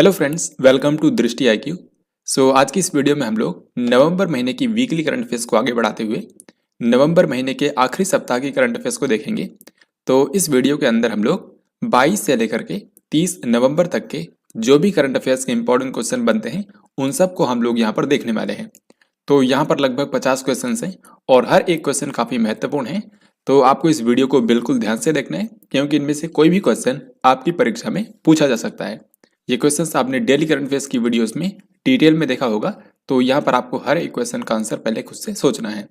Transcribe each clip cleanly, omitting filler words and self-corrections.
Hello friends, welcome to दृष्टि IQ। आज की इस वीडियो में हम लोग नवंबर महीने की वीकली करंट अफेयर्स को आगे बढ़ाते हुए नवंबर महीने के आखिरी सप्ताह की करंट अफेयर्स को देखेंगे। तो इस वीडियो के अंदर हम लोग 22 से लेकर के 30 नवंबर तक के जो भी करंट अफेयर्स के इंपॉर्टेंट क्वेश्चन बनते हैं उन सब को हम लोग यहाँ पर देखने वाले हैं। तो यहाँ पर लगभग 50 क्वेश्चन हैं और हर एक क्वेश्चन काफ़ी महत्वपूर्ण है। तो आपको इस वीडियो को बिल्कुल ध्यान से देखना है क्योंकि इनमें से कोई भी क्वेश्चन आपकी परीक्षा में पूछा जा सकता है। ये क्वेश्चंस आपने डेली करंट अफेयर्स की वीडियोस में डिटेल में देखा होगा, तो यहाँ पर आपको हर एक क्वेश्चन का आंसर पहले खुद से सोचना है।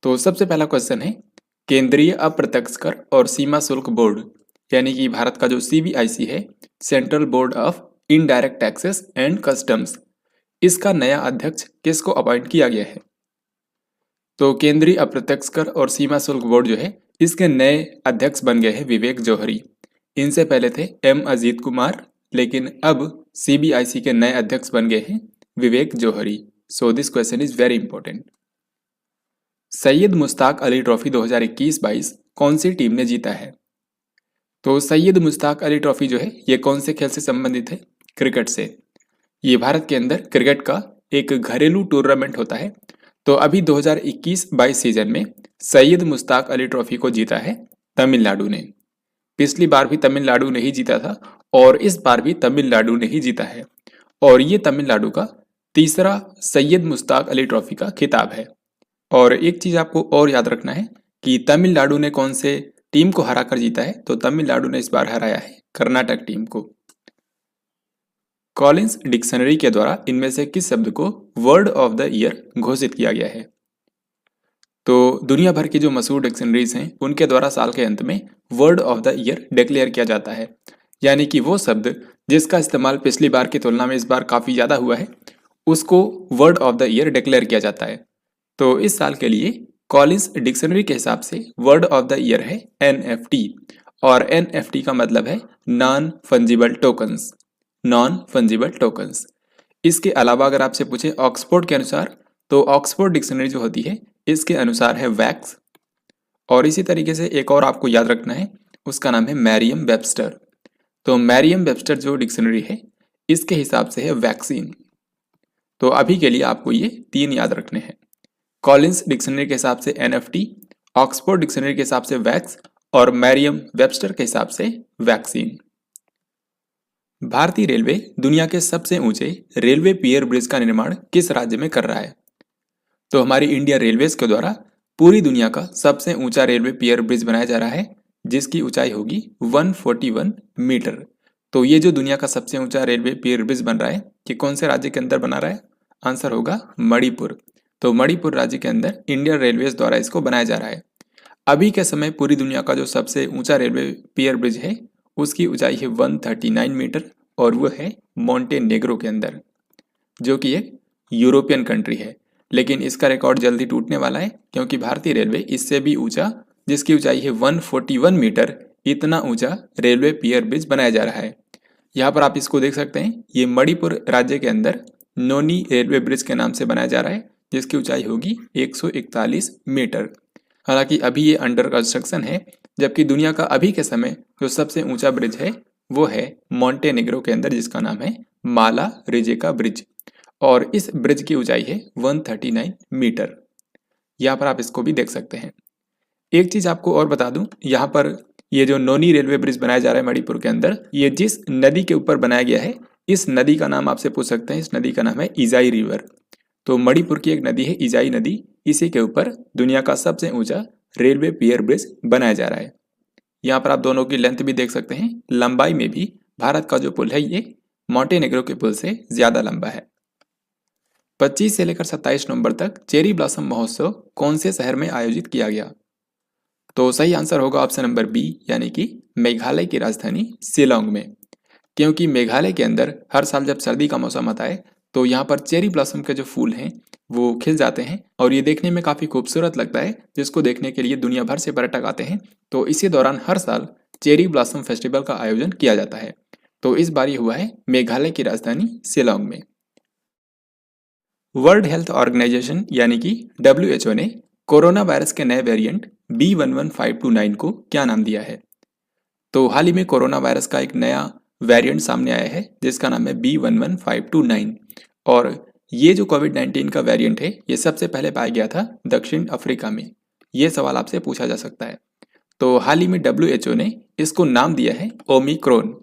तो सबसे पहला क्वेश्चन है, केंद्रीय अप्रत्यक्ष कर और सीमा शुल्क बोर्ड यानी कि भारत का जो CBIC है, central board of indirect taxes and customs, इसका नया अध्यक्ष किसको अपॉइंट किया गया है? तो केंद्रीय अप्रत्यक्ष कर और सीमा शुल्क बोर्ड जो है इसके नए अध्यक्ष बन गए हैं विवेक जौहरी। इनसे पहले थे M अजीत कुमार, लेकिन अब CBIC के नए अध्यक्ष बन गए हैं Vivek Johri. So this question is very important. Syed Mushtaq Ali Trophy 2021-22 कौन सी टीम ने जीता है? तो सैयद मुश्ताक अली ट्रॉफी जो है ये कौन से खेल से संबंधित है? क्रिकेट से। ये भारत के अंदर क्रिकेट का एक घरेलू टूर्नामेंट होता है। तो अभी 2021-22 सीजन में सैयद मुश्ताक अली ट्रॉफी को जीता है तमिलनाडु ने। पिछली बार भी तमिलनाडु ने ही जीता था और इस बार भी तमिलनाडु ने ही जीता है और ये तमिलनाडु का तीसरा सैयद मुश्ताक अली ट्रॉफी का खिताब है। और एक चीज आपको और याद रखना है कि तमिलनाडु ने कौन से टीम को हराकर जीता है? तो तमिलनाडु ने इस बार हराया है कर्नाटक टीम को। कॉलिंस डिक्शनरी के द्वारा इनमें से किस शब्द को वर्ड ऑफ द ईयर घोषित किया गया है? तो दुनिया भर की जो मशहूर डिक्शनरीज हैं उनके द्वारा साल के अंत में word of the year declare किया जाता है, यानी कि वो शब्द जिसका इस्तेमाल पिछली बार की तुलना में इस बार काफ़ी ज़्यादा हुआ है उसको word of the year declare किया जाता है। तो इस साल के लिए कॉलिंस डिक्शनरी के हिसाब से वर्ड ऑफ द ईयर है NFT और NFT का मतलब है non fungible tokens. Non fungible tokens. इसके अलावा अगर आपसे पूछे ऑक्सफोर्ड के अनुसार, तो ऑक्सफोर्ड डिक्शनरी जो होती है इसके अनुसार है वैक्स। और इसी तरीके से एक और आपको याद रखना है, उसका नाम है मैरियम वेबस्टर। तो मैरियम वेबस्टर जो डिक्शनरी है इसके हिसाब से है वैक्सीन। तो अभी के लिए आपको ये 3 याद रखने हैं। कॉलिंस डिक्शनरी के हिसाब से NFT, ऑक्सफोर्ड डिक्शनरी के हिसाब से वैक्स और मैरियम वेबस्टर के हिसाब से वैक्सीन। भारतीय रेलवे दुनिया के सबसे ऊंचे रेलवे पियर ब्रिज का निर्माण किस राज्य में कर रहा है? तो हमारी इंडिया रेलवेज के द्वारा पूरी दुनिया का सबसे ऊंचा रेलवे पियर ब्रिज बनाया जा रहा है जिसकी ऊंचाई होगी 141 मीटर। तो ये जो दुनिया का सबसे ऊंचा रेलवे पियर ब्रिज बन रहा है ये कौन से राज्य के अंदर बना रहा है? आंसर होगा मणिपुर। तो मणिपुर राज्य के अंदर इंडियन रेलवेज द्वारा इसको बनाया जा रहा है। अभी के समय पूरी दुनिया का जो सबसे ऊंचा रेलवे पियर ब्रिज है उसकी ऊंचाई है 139 मीटर और वो है मोंटेनेग्रो के अंदर, जो कि एक यूरोपियन कंट्री है। लेकिन इसका रिकॉर्ड जल्दी टूटने वाला है क्योंकि भारतीय रेलवे इससे भी ऊंचा, जिसकी ऊंचाई है 141 मीटर, इतना ऊंचा रेलवे पियर ब्रिज बनाया जा रहा है। यहाँ पर आप इसको देख सकते हैं, ये मणिपुर राज्य के अंदर नोनी रेलवे ब्रिज के नाम से बनाया जा रहा है जिसकी ऊंचाई होगी 141 मीटर। हालांकि अभी ये अंडर कंस्ट्रक्शन है, जबकि दुनिया का अभी के समय जो सबसे ऊंचा ब्रिज है वो है मोंटेनेग्रो के अंदर जिसका नाम है माला रिजेका ब्रिज और इस ब्रिज की ऊंचाई है 139 मीटर। यहाँ पर आप इसको भी देख सकते हैं। एक चीज आपको और बता दूं, यहाँ पर ये जो नोनी रेलवे ब्रिज बनाया जा रहा है मणिपुर के अंदर, ये जिस नदी के ऊपर बनाया गया है इस नदी का नाम आपसे पूछ सकते हैं। इस नदी का नाम है इजाई रिवर। तो मणिपुर की एक नदी है इजाई नदी, इसी के ऊपर दुनिया का सबसे ऊंचा रेलवे पियर ब्रिज बनाया जा रहा है। यहाँ पर आप दोनों की लेंथ भी देख सकते हैं, लंबाई में भी भारत का जो पुल है ये मोंटेनेग्रो के पुल से ज्यादा लंबा है। 25 से लेकर 27 नवंबर तक चेरी ब्लॉसम महोत्सव कौन से शहर में आयोजित किया गया? तो सही आंसर होगा ऑप्शन नंबर बी, यानी कि मेघालय की राजधानी शिलोंग में। क्योंकि मेघालय के अंदर हर साल जब सर्दी का मौसम आता है तो यहाँ पर चेरी ब्लॉसम के जो फूल हैं वो खिल जाते हैं और ये देखने में काफ़ी खूबसूरत लगता है, जिसको देखने के लिए दुनिया भर से पर्यटक आते हैं। तो इसी दौरान हर साल चेरी ब्लॉसम फेस्टिवल का आयोजन किया जाता है। तो इस बार ये हुआ है मेघालय की राजधानी शिलोंग में। वर्ल्ड हेल्थ ऑर्गेनाइजेशन यानी कि WHO ने कोरोना वायरस के नए वेरिएंट B11529 को क्या नाम दिया है? तो हाल ही में कोरोना वायरस का एक नया वेरिएंट सामने आया है जिसका नाम है B11529 और ये जो कोविड-19 का वेरिएंट है ये सबसे पहले पाया गया था दक्षिण अफ्रीका में। ये सवाल आपसे पूछा जा सकता है। तो हाल ही में WHO ने इसको नाम दिया है ओमिक्रॉन,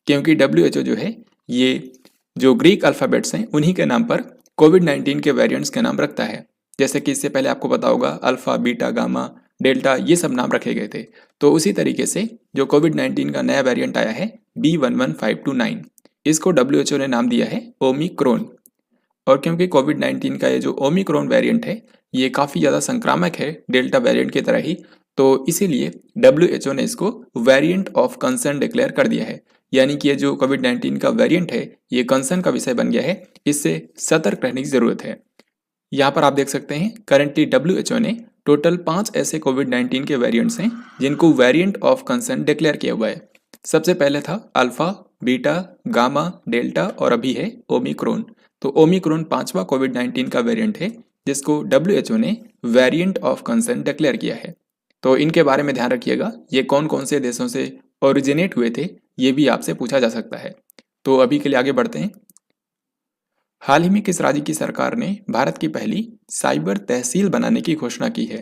क्योंकि WHO जो है ये जो ग्रीक अल्फ़ाबेट्स हैं उन्हीं के नाम पर कोविड-19 के वेरिएंट्स के नाम रखता है। जैसे कि इससे पहले आपको पता होगा अल्फ़ा, बीटा, गामा, डेल्टा ये सब नाम रखे गए थे। तो उसी तरीके से जो कोविड-19 का नया वेरिएंट आया है B11529 इसको WHO ने नाम दिया है ओमिक्रॉन। और क्योंकि कोविड-19 का ये जो ओमिक्रॉन वेरिएंट है ये काफ़ी ज़्यादा संक्रामक है डेल्टा वेरिएंट की तरह ही, तो इसीलिए WHO ने इसको वेरिएंट ऑफ कंसर्न डिक्लेयर कर दिया है। यानी कि ये जो कोविड-19 का वेरिएंट है ये कंसर्न का विषय बन गया है, इससे सतर्क रहने की ज़रूरत है। यहाँ पर आप देख सकते हैं करंटली WHO ने टोटल 5 ऐसे कोविड-19 के वेरिएंट्स हैं जिनको वेरिएंट ऑफ कंसर्न डिक्लेयर किया हुआ है। सबसे पहले था अल्फा, बीटा, गामा, डेल्टा और अभी है ओमिक्रॉन। तो ओमिक्रॉन 5वां कोविड-19 का वेरिएंट है जिसको WHO ने वेरिएंट ऑफ कंसर्न डिक्लेयर किया है। तो इनके बारे में ध्यान रखिएगा, ये कौन कौन से देशों से ओरिजिनेट हुए थे ये भी आपसे पूछा जा सकता है। तो अभी के लिए आगे बढ़ते हैं। हाल ही में किस राज्य की सरकार ने भारत की पहली साइबर तहसील बनाने की घोषणा की है?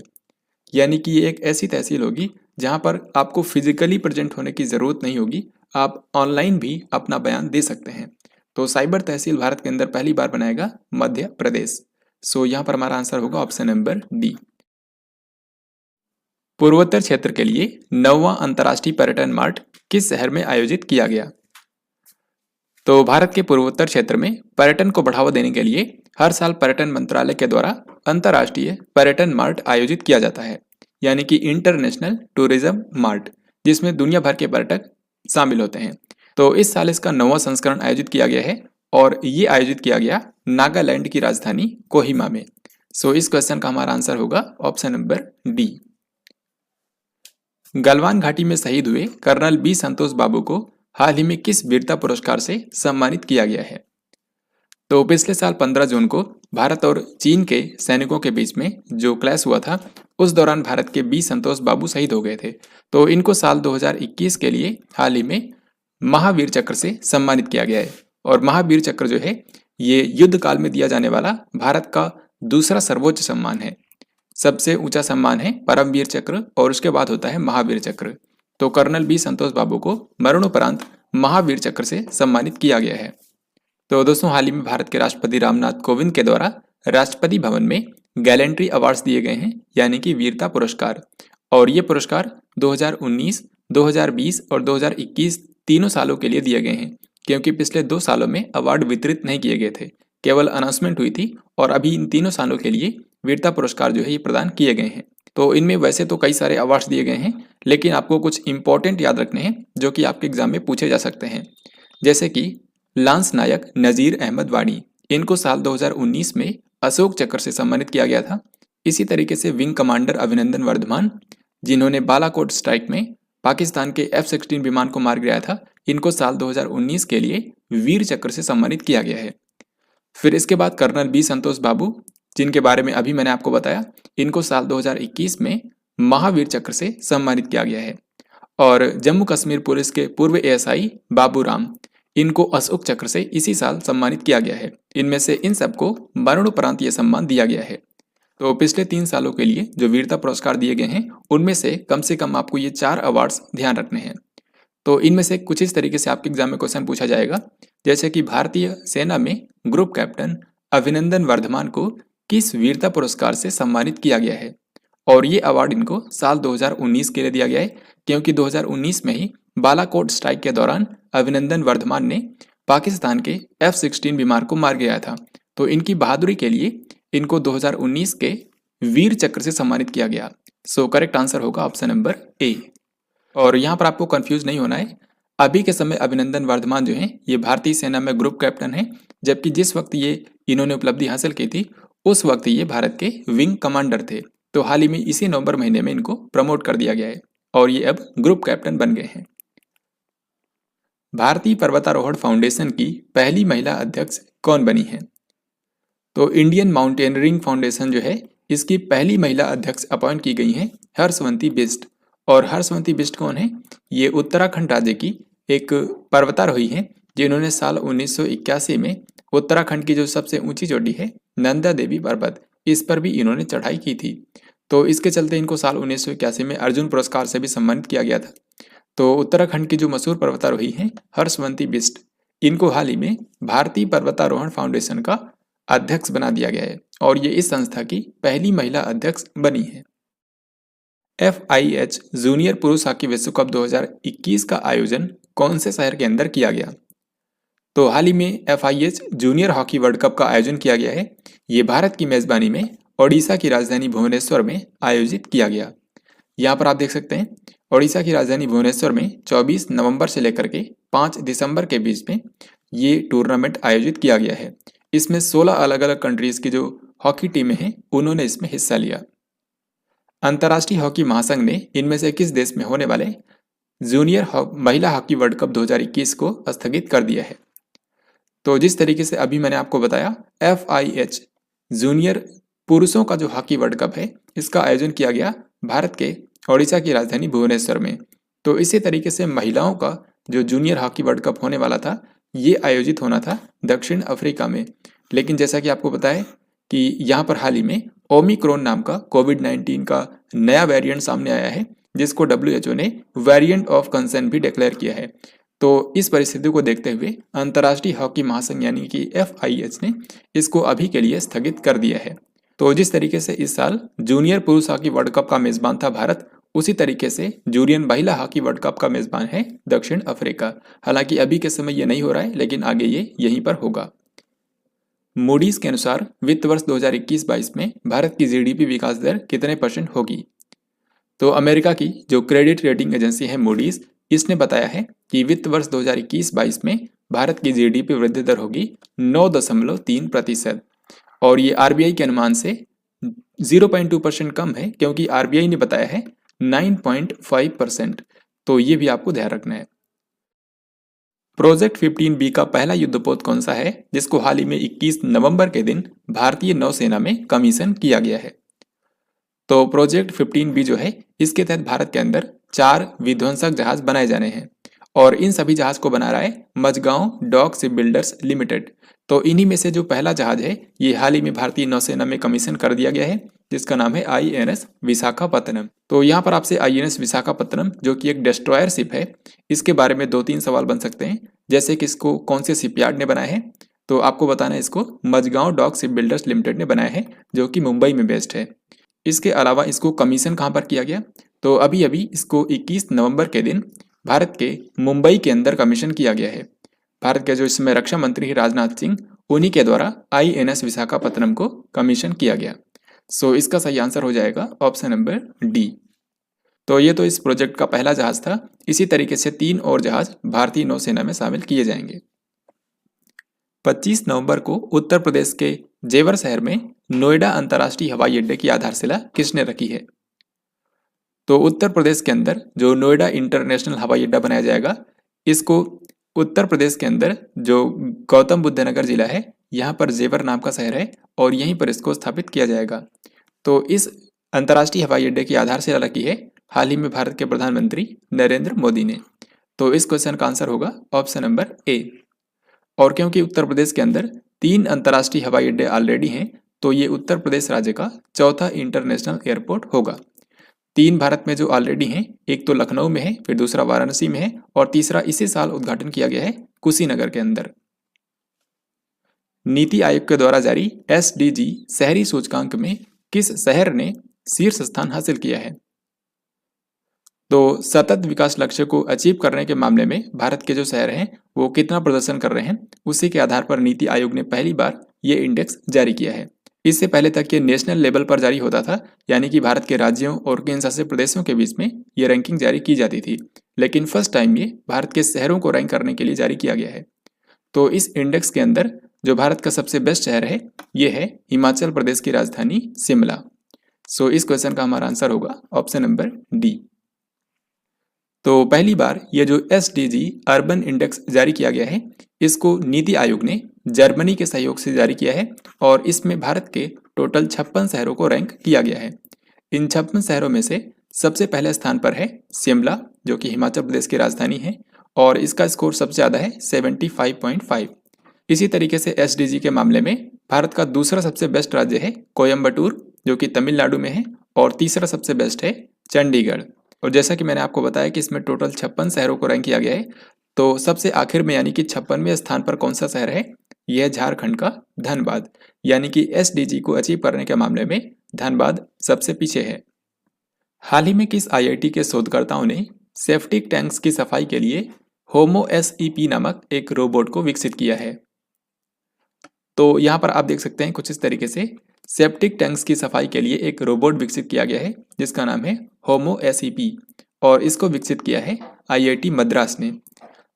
यानी कि ये एक ऐसी तहसील होगी जहां पर आपको फिजिकली प्रेजेंट होने की ज़रूरत नहीं होगी, आप ऑनलाइन भी अपना बयान दे सकते हैं। तो साइबर तहसील भारत के अंदर पहली बार बनाएगा मध्य प्रदेश। सो यहाँ पर हमारा आंसर होगा ऑप्शन नंबर डी। पूर्वोत्तर क्षेत्र के लिए 9वां अंतर्राष्ट्रीय पर्यटन मार्ट किस शहर में आयोजित किया गया? तो भारत के पूर्वोत्तर क्षेत्र में पर्यटन को बढ़ावा देने के लिए हर साल पर्यटन मंत्रालय के द्वारा अंतर्राष्ट्रीय पर्यटन मार्ट आयोजित किया जाता है, यानी कि इंटरनेशनल टूरिज्म मार्ट, जिसमें दुनिया भर के पर्यटक शामिल होते हैं। तो इस साल इसका 9वां संस्करण आयोजित किया गया है और ये आयोजित किया गया नागालैंड की राजधानी कोहिमा में। सो इस क्वेश्चन का हमारा आंसर होगा ऑप्शन नंबर डी। गलवान घाटी में शहीद हुए कर्नल बी संतोष बाबू को हाल ही में किस वीरता पुरस्कार से सम्मानित किया गया है? तो पिछले साल 15 जून को भारत और चीन के सैनिकों के बीच में जो क्लैश हुआ था उस दौरान भारत के बी संतोष बाबू शहीद हो गए थे। तो इनको साल 2021 के लिए हाल ही में महावीर चक्र से सम्मानित किया गया है। और महावीर चक्र जो है ये युद्ध काल में दिया जाने वाला भारत का दूसरा सर्वोच्च सम्मान है। सबसे ऊंचा सम्मान है परमवीर चक्र और उसके बाद होता है महावीर चक्र। तो कर्नल बी संतोष बाबू को मरणोपरांत महावीर चक्र से सम्मानित किया गया है। तो दोस्तों हाल ही में भारत के राष्ट्रपति रामनाथ कोविंद के द्वारा राष्ट्रपति भवन में गैलेंट्री अवार्ड्स दिए गए हैं, यानी कि वीरता पुरस्कार। और ये पुरस्कार 2019, 2020 और 2021 तीनों सालों के लिए दिए गए हैं, क्योंकि पिछले 2 सालों में अवार्ड वितरित नहीं किए गए थे, केवल अनाउंसमेंट हुई थी। और अभी इन तीनों सालों के लिए वीरता पुरस्कार जो है ये प्रदान किए गए हैं। तो इनमें वैसे तो कई सारे अवार्ड्स दिए गए हैं, लेकिन आपको कुछ इंपॉर्टेंट याद रखने हैं जो कि आपके एग्जाम में पूछे जा सकते हैं। जैसे कि लांस नायक नज़ीर अहमद वानी, इनको साल 2019 में अशोक चक्र से सम्मानित किया गया था। इसी तरीके से विंग कमांडर अभिनंदन वर्धमान, जिन्होंने बालाकोट स्ट्राइक में पाकिस्तान के F-16 विमान को मार गिराया था, इनको साल 2019 के लिए वीर चक्र से सम्मानित किया गया है। फिर इसके बाद कर्नल बी संतोष बाबू, जिनके बारे में अभी मैंने आपको बताया, इनको साल 2021 में महावीर चक्र से सम्मानित किया गया है। और जम्मू कश्मीर पुलिस के पूर्व ASI बाबू राम, इनको अशोक चक्र से इसी साल सम्मानित किया गया है। इनमें से इन सबको मरणोपरांत ये सम्मान दिया गया है। तो पिछले 3 सालों के लिए जो वीरता पुरस्कार दिए गए हैं उनमें से कम आपको ये 4 अवार्ड्स ध्यान रखने हैं। तो इनमें से कुछ इस तरीके से आपके एग्जाम में क्वेश्चन पूछा जाएगा, जैसे कि भारतीय सेना में ग्रुप कैप्टन अभिनंदन वर्धमान को किस वीरता पुरस्कार से सम्मानित किया गया है? और ये अवार्ड इनको साल 2019 के लिए दिया गया है, क्योंकि 2019 में ही बालाकोट स्ट्राइक के दौरान अभिनंदन वर्धमान ने पाकिस्तान के F-16 विमान को मार गिराया था। तो इनकी बहादुरी के लिए इनको 2019 के वीर चक्र से सम्मानित किया गया। सो करेक्ट आंसर होगा ऑप्शन नंबर ए। और यहाँ पर आपको कंफ्यूज नहीं होना है, अभी के समय अभिनंदन वर्धमान जो हैं ये भारतीय सेना में ग्रुप कैप्टन हैं, जबकि जिस वक्त ये इन्होंने उपलब्धि हासिल की थी उस वक्त ये भारत के विंग कमांडर थे। तो हाल ही में इसी नवंबर महीने में इनको प्रमोट कर दिया गया है और ये अब ग्रुप कैप्टन बन गए हैं। भारतीय पर्वतारोहण फाउंडेशन की पहली महिला अध्यक्ष कौन बनी है? तो इंडियन माउंटेनियरिंग फाउंडेशन जो है इसकी पहली महिला अध्यक्ष अपॉइंट की गई हैं हर्षवंती बिष्ट। और हर्षवंती बिष्ट कौन है? ये उत्तराखंड राज्य की एक पर्वतारोही हैं जिन्होंने साल 1981 में उत्तराखंड की जो सबसे ऊंची चोटी है नंदा देवी पर्वत, इस पर भी इन्होंने चढ़ाई की थी। तो इसके चलते इनको साल 1981 में अर्जुन पुरस्कार से भी सम्मानित किया गया था। तो उत्तराखंड की जो मशहूर पर्वतारोही हैं हर्षवंती बिष्ट, इनको हाल ही में भारतीय पर्वतारोहण फाउंडेशन का अध्यक्ष बना दिया गया है और ये इस संस्था की पहली महिला अध्यक्ष बनी है। FIH जूनियर पुरुष हॉकी विश्व कप 2021 का आयोजन कौन से शहर के अंदर किया गया? तो हाल ही में FIH junior hockey world cup का आयोजन किया गया है। ये भारत की मेजबानी में ओडिशा की राजधानी भुवनेश्वर में आयोजित किया गया। यहाँ पर आप देख सकते हैं ओडिशा की राजधानी भुवनेश्वर में 24 नवंबर से लेकर के 5 दिसंबर के बीच में ये टूर्नामेंट आयोजित किया गया है। इसमें 16 अलग अलग कंट्रीज की जो हॉकी टीमें हैं उन्होंने इसमें हिस्सा लिया। अंतर्राष्ट्रीय हॉकी महासंघ ने इनमें से किस देश में होने वाले जूनियर महिला हॉकी वर्ल्ड कप 2021 को स्थगित कर दिया है? तो जिस तरीके से अभी मैंने आपको बताया FIH जूनियर पुरुषों का जो हॉकी वर्ल्ड कप है इसका आयोजन किया गया भारत के ओडिशा की राजधानी भुवनेश्वर में। तो इसी तरीके से महिलाओं का जो जूनियर हॉकी वर्ल्ड कप होने वाला था ये आयोजित होना था दक्षिण अफ्रीका में। लेकिन जैसा कि आपको पता है कि यहाँ पर हाल ही में ओमिक्रॉन नाम का कोविड-19 का नया वेरिएंट सामने आया है जिसको WHO ने वेरिएंट ऑफ कंसर्न भी डिक्लेयर किया है। तो इस परिस्थिति को देखते हुए अंतर्राष्ट्रीय हॉकी महासंघ यानी कि FIH ने इसको अभी के लिए स्थगित कर दिया है। तो जिस तरीके से इस साल जूनियर पुरुष हॉकी वर्ल्ड कप का मेजबान था भारत, उसी तरीके से जूनियर महिला हॉकी वर्ल्ड कप का मेजबान है दक्षिण अफ्रीका। हालांकि अभी के समय ये नहीं हो रहा है लेकिन आगे ये यहीं पर होगा। मूडीज के अनुसार वित्त वर्ष 2021-22 में भारत की GDP विकास दर कितने % होगी? तो अमेरिका की जो क्रेडिट रेटिंग एजेंसी है मूडीज, इसने बताया है कि वित्त वर्ष 2021-22 में भारत की GDP वृद्धि दर होगी 9.3% और ये RBI के अनुमान से 0.2% कम है क्योंकि RBI ने बताया है 9.5%। तो ये भी आपको ध्यान रखना है। प्रोजेक्ट 15B का पहला युद्धपोत कौन सा है जिसको हाल ही में 21 नवंबर के दिन भारतीय नौसेना में कमीशन किया गया है? तो प्रोजेक्ट 15B जो है इसके तहत भारत के अंदर 4 विध्वंसक जहाज बनाए जाने हैं और इन सभी जहाज को बना रहा है Mazagon Dock Ship Builders Limited. तो इन्हीं में से जो पहला जहाज है ये हाल ही में भारतीय नौसेना में कमीशन कर दिया गया है जिसका नाम है INS विशाखापत्तनम। तो यहाँ पर आपसे INS विशाखापत्तनम जो कि एक डिस्ट्रॉयर शिप है इसके बारे में 2-3 सवाल बन सकते हैं, जैसे कि इसको कौन से शिपयार्ड ने बनाया है। तो आपको बताना है इसको Mazagon Dock Ship Builders Limited ने बनाया है जो कि मुंबई में बेस्ड है। इसके अलावा इसको कमीशन कहाँ पर किया गया? तो अभी अभी इसको 21 नवंबर के दिन भारत के मुंबई के अंदर कमीशन किया गया है। भारत के जो इसमें रक्षा मंत्री है राजनाथ सिंह, उन्हीं के द्वारा INS विशाखापत्तनम को कमीशन किया गया। सो इसका सही आंसर हो जाएगा ऑप्शन नंबर D। तो ये तो इस प्रोजेक्ट का पहला जहाज था। इसी तरीके से 3 और जहाज भारतीय नौसेना में शामिल किए जाएंगे। 25 नवंबर को उत्तर प्रदेश के जेवर शहर में नोएडा अंतर्राष्ट्रीय हवाई अड्डे की आधारशिला किसने रखी है? तो उत्तर प्रदेश के अंदर जो नोएडा इंटरनेशनल हवाई अड्डा बनाया जाएगा, इसको उत्तर प्रदेश के अंदर जो गौतम बुद्ध नगर जिला है यहाँ पर जेवर नाम का शहर है और यहीं पर इसको स्थापित किया जाएगा। तो इस अंतर्राष्ट्रीय हवाई अड्डे की आधारशिला रखी है हाल ही में भारत के प्रधानमंत्री नरेंद्र मोदी ने। तो इस क्वेश्चन का आंसर होगा ऑप्शन नंबर A। और क्योंकि उत्तर प्रदेश के अंदर 3 अंतर्राष्ट्रीय हवाई अड्डे ऑलरेडी हैं तो ये उत्तर प्रदेश राज्य का चौथा इंटरनेशनल एयरपोर्ट होगा। 3 भारत में जो ऑलरेडी हैं, एक तो लखनऊ में है, फिर दूसरा वाराणसी में है और तीसरा इसी साल उद्घाटन किया गया है कुशीनगर के अंदर। नीति आयोग के द्वारा जारी SDG शहरी सूचकांक में किस शहर ने शीर्ष स्थान हासिल किया है? तो सतत विकास लक्ष्य को अचीव करने के मामले में भारत के जो शहर हैं वो कितना प्रदर्शन कर रहे हैं, उसी के आधार पर नीति आयोग ने पहली बार ये इंडेक्स जारी किया है। इससे पहले तक ये नेशनल लेवल पर जारी होता था, यानी कि भारत के राज्यों और केंद्र शासित प्रदेशों के बीच में ये रैंकिंग जारी की जाती थी, लेकिन फर्स्ट टाइम ये भारत के शहरों को रैंक करने के लिए जारी किया गया है। तो इस इंडेक्स के अंदर जो भारत का सबसे बेस्ट शहर है ये है हिमाचल प्रदेश की राजधानी शिमला। सो इस क्वेश्चन का हमारा आंसर होगा ऑप्शन नंबर D। तो पहली बार ये जो SDG अर्बन इंडेक्स जारी किया गया है, इसको नीति आयोग ने जर्मनी के सहयोग से जारी किया है और इसमें भारत के टोटल 56 शहरों को रैंक किया गया है। इन 56 शहरों में से सबसे पहले स्थान पर है शिमला, जो कि हिमाचल प्रदेश की राजधानी है और इसका स्कोर सबसे ज़्यादा है 75.5। इसी तरीके से एसडीजी के मामले में भारत का दूसरा सबसे बेस्ट राज्य है कोयम्बटूर, जो कि तमिलनाडु में है, और तीसरा सबसे बेस्ट है चंडीगढ़। और जैसा कि मैंने आपको बताया कि इसमें टोटल 56 शहरों को रैंक किया गया है, तो सबसे आखिर में यानी कि 56वें स्थान पर कौन सा शहर है? यह झारखंड का धनबाद, यानी कि एसडीजी को अचीव करने के मामले में धनबाद सबसे पीछे है। हाल ही में किस आईआईटी के शोधकर्ताओं ने सेप्टिक टैंक्स की सफाई के लिए होमो एसईपी नामक एक रोबोट को विकसित किया है? तो यहाँ पर आप देख सकते हैं कुछ इस तरीके से सेप्टिक टैंक्स की सफाई के लिए एक रोबोट विकसित किया गया है जिसका नाम है होमो एसईपी, और इसको विकसित किया है आईआईटी मद्रास ने।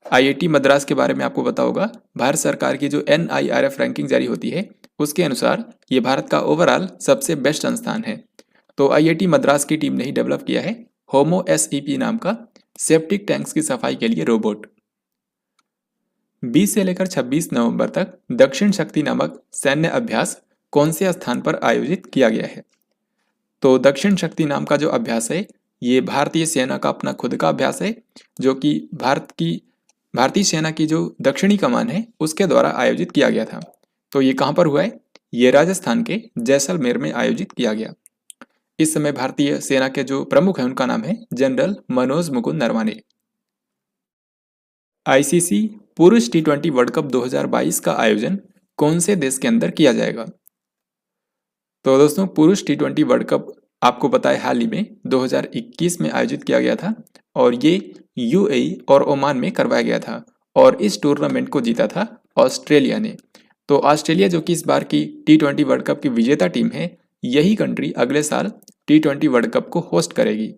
आईआईटी मद्रास के बारे में आपको पता होगा, भारत सरकार की जो एनआईआरएफ रैंकिंग जारी होती है उसके अनुसार ये भारत का ओवरऑल सबसे बेस्ट संस्थान है। तो आईआईटी मद्रास की टीम ने ही डेवलप किया है होमो एसईपी नाम का सेप्टिक टैंक्स की सफाई के लिए रोबोट। 20 से लेकर 26 नवंबर तक दक्षिण शक्ति नामक सैन्य अभ्यास कौन से स्थान पर आयोजित किया गया है? तो दक्षिण शक्ति नाम का जो अभ्यास है ये भारतीय सेना का अपना खुद का अभ्यास है, जो कि भारतीय सेना की जो दक्षिणी कमान है उसके द्वारा आयोजित किया गया था। तो ये कहाँ पर हुआ है? ये राजस्थान के जैसलमेर में आयोजित किया गया। इस समय भारतीय सेना के जो प्रमुख हैं उनका नाम है जनरल मनोज मुकुंद नरवाने। आईसीसी पुरुष टी20 वर्ल्ड कप 2022 का आयोजन कौन से देश के अंदर किया जाएगा? तो दोस्तों, पुरुष टी20 वर्ल्ड कप आपको पता है हाल ही में 2021 में आयोजित किया गया था और ये यूएई और ओमान में करवाया गया था और इस टूर्नामेंट को जीता था ऑस्ट्रेलिया ने। तो ऑस्ट्रेलिया जो कि इस बार की टी20 वर्ल्ड कप की विजेता टीम है, यही कंट्री अगले साल टी20 वर्ल्ड कप को होस्ट करेगी।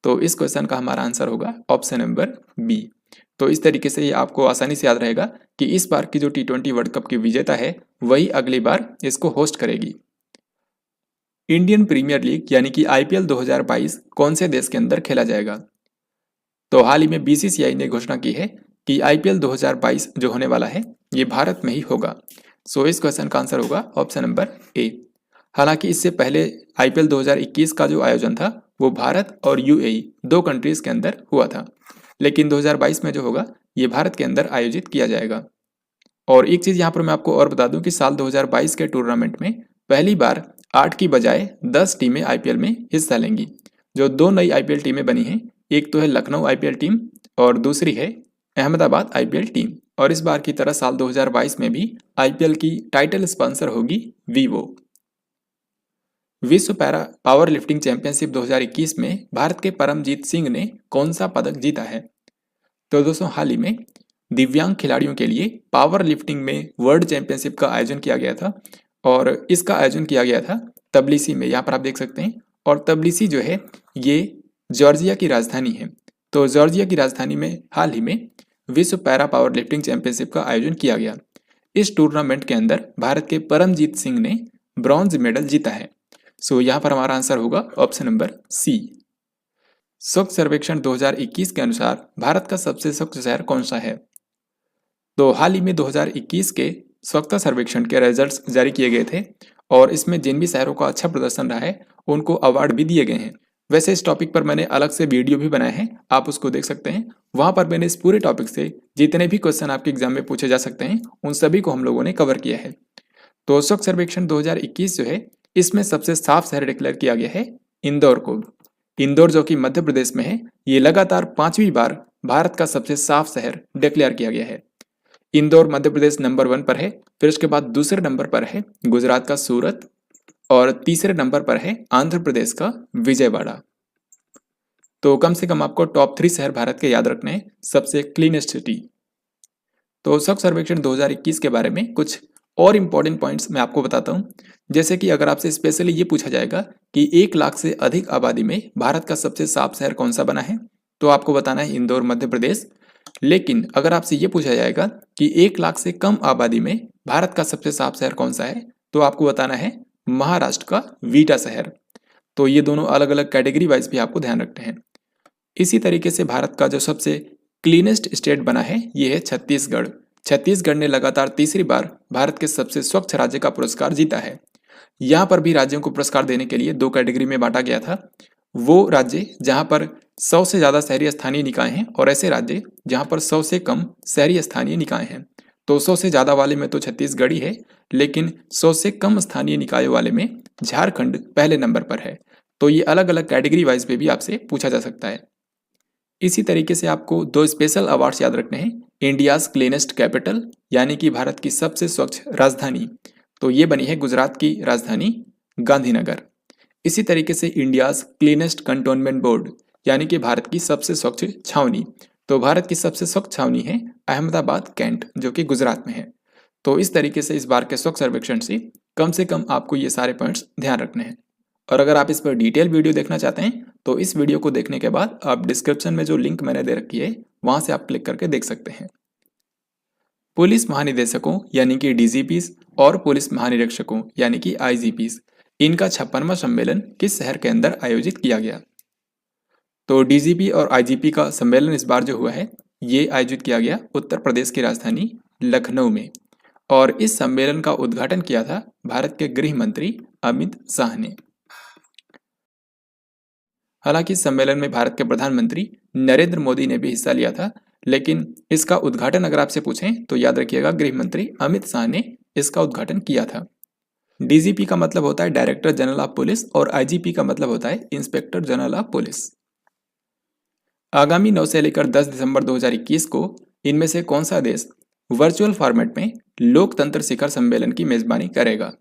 तो इस क्वेश्चन का हमारा आंसर होगा ऑप्शन नंबर बी। तो इस तरीके से ये आपको आसानी से याद रहेगा कि इस बार की जो टी20 वर्ल्ड कप की विजेता है वही अगली बार इसको होस्ट करेगी। इंडियन प्रीमियर लीग यानी कि आईपीएल 2022 कौन से देश के अंदर खेला जाएगा? तो हाल ही में बीसीसीआई ने घोषणा की है कि आईपीएल 2022 जो होने वाला है ये भारत में ही होगा। सो इस क्वेश्चन का आंसर होगा ऑप्शन नंबर ए। हालांकि इससे पहले आईपीएल 2021 का जो आयोजन था वो भारत और यूएई दो कंट्रीज के अंदर हुआ था, लेकिन 2022 में जो होगा ये भारत के अंदर आयोजित किया जाएगा। और एक चीज़ यहाँ पर मैं आपको और बता दूं कि साल 2022 के टूर्नामेंट में पहली बार 8 की बजाय 10 टीमें आईपीएल में हिस्सा लेंगी। जो दो नई आईपीएल टीमें बनी हैं, एक तो है लखनऊ आईपीएल टीम और दूसरी है अहमदाबाद आईपीएल टीम। और इस बार की तरह साल 2022 में भी आईपीएल की टाइटल स्पॉन्सर होगी वीवो। विश्व पैरा पावर लिफ्टिंग चैंपियनशिप 2021 में भारत के परमजीत सिंह ने कौन सा पदक जीता है? तो दोस्तों, हाल ही में दिव्यांग खिलाड़ियों के लिए पावर लिफ्टिंग में वर्ल्ड चैंपियनशिप का आयोजन किया गया था और इसका आयोजन किया गया था तबलिसी में, यहाँ पर आप देख सकते हैं। और तबलिसी जो है ये जॉर्जिया की राजधानी है। तो जॉर्जिया की राजधानी में हाल ही में विश्व पैरा पावर लिफ्टिंग चैंपियनशिप का आयोजन किया गया। इस टूर्नामेंट के अंदर भारत के परमजीत सिंह ने ब्रॉन्ज मेडल जीता है। सो यहाँ पर हमारा आंसर होगा ऑप्शन नंबर सी। स्वच्छ सर्वेक्षण 2021 के अनुसार भारत का सबसे स्वच्छ शहर कौन सा है? तो हाल ही में 2021 के स्वच्छता सर्वेक्षण के रिजल्ट्स जारी किए गए थे और इसमें जिन भी शहरों का अच्छा प्रदर्शन रहा है उनको अवार्ड भी दिए गए हैं। वैसे इस टॉपिक पर मैंने अलग से वीडियो भी बनाए हैं, आप उसको देख सकते हैं। वहां पर मैंने इस पूरे टॉपिक से जितने भी क्वेश्चन आपके एग्जाम में पूछे जा सकते हैं उन सभी को हम लोगों ने कवर किया है। तो स्वच्छ सर्वेक्षण 2021 जो है इसमें सबसे साफ शहर डिक्लेयर किया गया है इंदौर को। इंदौर जो कि मध्य प्रदेश में है, ये लगातार 5वीं बार भारत का सबसे साफ शहर डिक्लेयर किया गया है। इंदौर मध्य प्रदेश नंबर 1 पर है, फिर उसके बाद दूसरे नंबर पर है गुजरात का सूरत और तीसरे नंबर पर है आंध्र प्रदेश का विजयवाड़ा। तो कम से कम आपको टॉप 3 शहर भारत के याद रखने हैं सबसे क्लीनेस्ट सिटी। तो स्वच्छ सर्वेक्षण 2021 के बारे में कुछ और इम्पोर्टेंट पॉइंट्स मैं आपको बताता हूँ। जैसे कि अगर आपसे स्पेशली ये पूछा जाएगा कि 1 लाख से अधिक आबादी में भारत का सबसे साफ शहर कौन सा बना है, तो आपको बताना है इंदौर मध्य प्रदेश। लेकिन अगर आपसे ये पूछा जाएगा कि 1 लाख से कम आबादी में भारत का सबसे साफ शहर कौन सा है, तो आपको बताना है महाराष्ट्र का वीटा शहर। तो ये दोनों अलग अलग कैटेगरी वाइज भी आपको ध्यान रखते हैं। इसी तरीके से भारत का जो सबसे क्लीनेस्ट स्टेट बना है ये है छत्तीसगढ़। छत्तीसगढ़ ने लगातार तीसरी बार भारत के सबसे स्वच्छ राज्य का पुरस्कार जीता है। यहाँ पर भी राज्यों को पुरस्कार देने के लिए दो कैटेगरी में बांटा गया था। वो राज्य जहाँ पर 100 से ज़्यादा शहरी स्थानीय निकाय हैं और ऐसे राज्य जहाँ पर 100 से कम शहरी स्थानीय निकाय हैं। तो 100 से ज़्यादा वाले में तो छत्तीसगढ़ ही है, लेकिन 100 से कम स्थानीय निकायों वाले में झारखंड पहले नंबर पर है। तो ये अलग अलग कैटेगरी वाइज पे भी आपसे पूछा जा सकता है। इसी तरीके से आपको दो स्पेशल अवार्ड्स याद रखने हैं। इंडियाज क्लीनेस्ट कैपिटल यानी कि भारत की सबसे स्वच्छ राजधानी, तो ये बनी है गुजरात की राजधानी गांधीनगर। इसी तरीके से इंडियाज क्लीनेस्ट कंटोनमेंट बोर्ड यानी कि भारत की सबसे स्वच्छ छावनी, तो भारत की सबसे स्वच्छ छावनी है अहमदाबाद कैंट जो कि गुजरात में है। तो इस तरीके से इस बार के स्वच्छ सर्वेक्षण से कम आपको ये सारे पॉइंट्स ध्यान रखने हैं। और अगर आप इस पर डिटेल वीडियो देखना चाहते हैं तो इस वीडियो को देखने के बाद आप डिस्क्रिप्शन में जो लिंक मैंने दे रखी है वहां से आप क्लिक करके देख सकते हैं। पुलिस महानिदेशकों यानी कि डीजीपीज और पुलिस महानिरीक्षकों यानी कि आईजीपीज, इनका 56वां सम्मेलन किस शहर के अंदर आयोजित किया गया? तो डीजीपी और आईजीपी का सम्मेलन इस बार जो हुआ है ये आयोजित किया गया उत्तर प्रदेश की राजधानी लखनऊ में, और इस सम्मेलन का उद्घाटन किया था भारत के गृह मंत्री अमित शाह ने। हालांकि इस सम्मेलन में भारत के प्रधानमंत्री नरेंद्र मोदी ने भी हिस्सा लिया था, लेकिन इसका उद्घाटन अगर आपसे पूछें तो याद रखिएगा गृह मंत्री अमित शाह ने इसका उद्घाटन किया था। डीजीपी का मतलब होता है डायरेक्टर जनरल ऑफ पुलिस और आईजीपी का मतलब होता है इंस्पेक्टर जनरल ऑफ पुलिस। आगामी 9 से लेकर 10 दिसंबर 2021 को इनमें से कौन सा देश वर्चुअल फॉर्मेट में लोकतंत्र शिखर सम्मेलन की मेजबानी करेगा?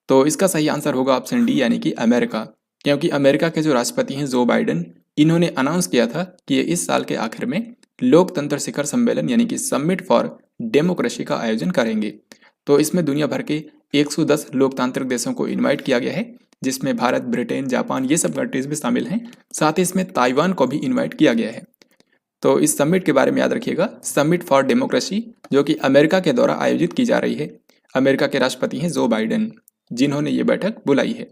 तो इसका सही आंसर होगा ऑप्शन डी यानी कि अमेरिका, क्योंकि अमेरिका के जो राष्ट्रपति हैं जो बाइडेन, इन्होंने अनाउंस किया था कि ये इस साल के आखिर में लोकतंत्र शिखर सम्मेलन यानी कि समिट फॉर डेमोक्रेसी का आयोजन करेंगे। तो इसमें दुनिया भर के 110 लोकतांत्रिक देशों को इनवाइट किया गया है, जिसमें भारत, ब्रिटेन, जापान ये सब कंट्रीज भी शामिल हैं। साथ ही इसमें ताइवान को भी इन्वाइट किया गया है। तो इस समिट के बारे में याद रखिएगा, समिट फॉर डेमोक्रेसी जो कि अमेरिका के द्वारा आयोजित की जा रही है। अमेरिका के राष्ट्रपति हैं जो बाइडेन, जिन्होंने ये बैठक बुलाई है।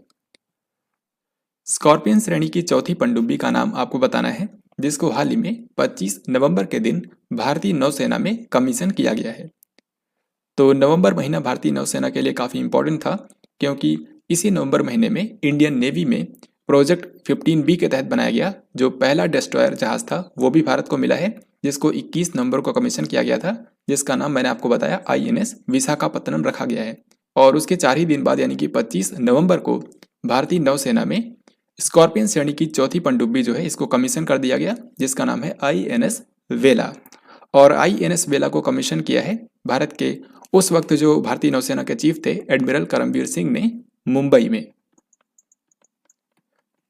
स्कॉर्पियन श्रेणी की चौथी पनडुब्बी का नाम आपको बताना है, जिसको हाल ही में 25 नवंबर के दिन भारतीय नौसेना में कमीशन किया गया है। तो नवंबर महीना भारतीय नौसेना के लिए काफ़ी इंपॉर्टेंट था, क्योंकि इसी नवंबर महीने में इंडियन नेवी में प्रोजेक्ट 15B के तहत बनाया गया जो पहला डिस्ट्रॉयर जहाज था वो भी भारत को मिला है, जिसको 21 नवंबर को कमीशन किया गया था, जिसका नाम मैंने आपको बताया INS विशाखापत्तनम रखा गया है। और उसके 4 ही दिन बाद यानी कि 25 नवंबर को भारतीय नौसेना में स्कॉर्पियन श्रेणी की चौथी पनडुब्बी जो है इसको कमीशन कर दिया गया, जिसका नाम है INS वेला। और INS वेला को कमीशन किया है भारत के उस वक्त जो भारतीय नौसेना के चीफ थे एडमिरल करमबीर सिंह ने मुंबई में।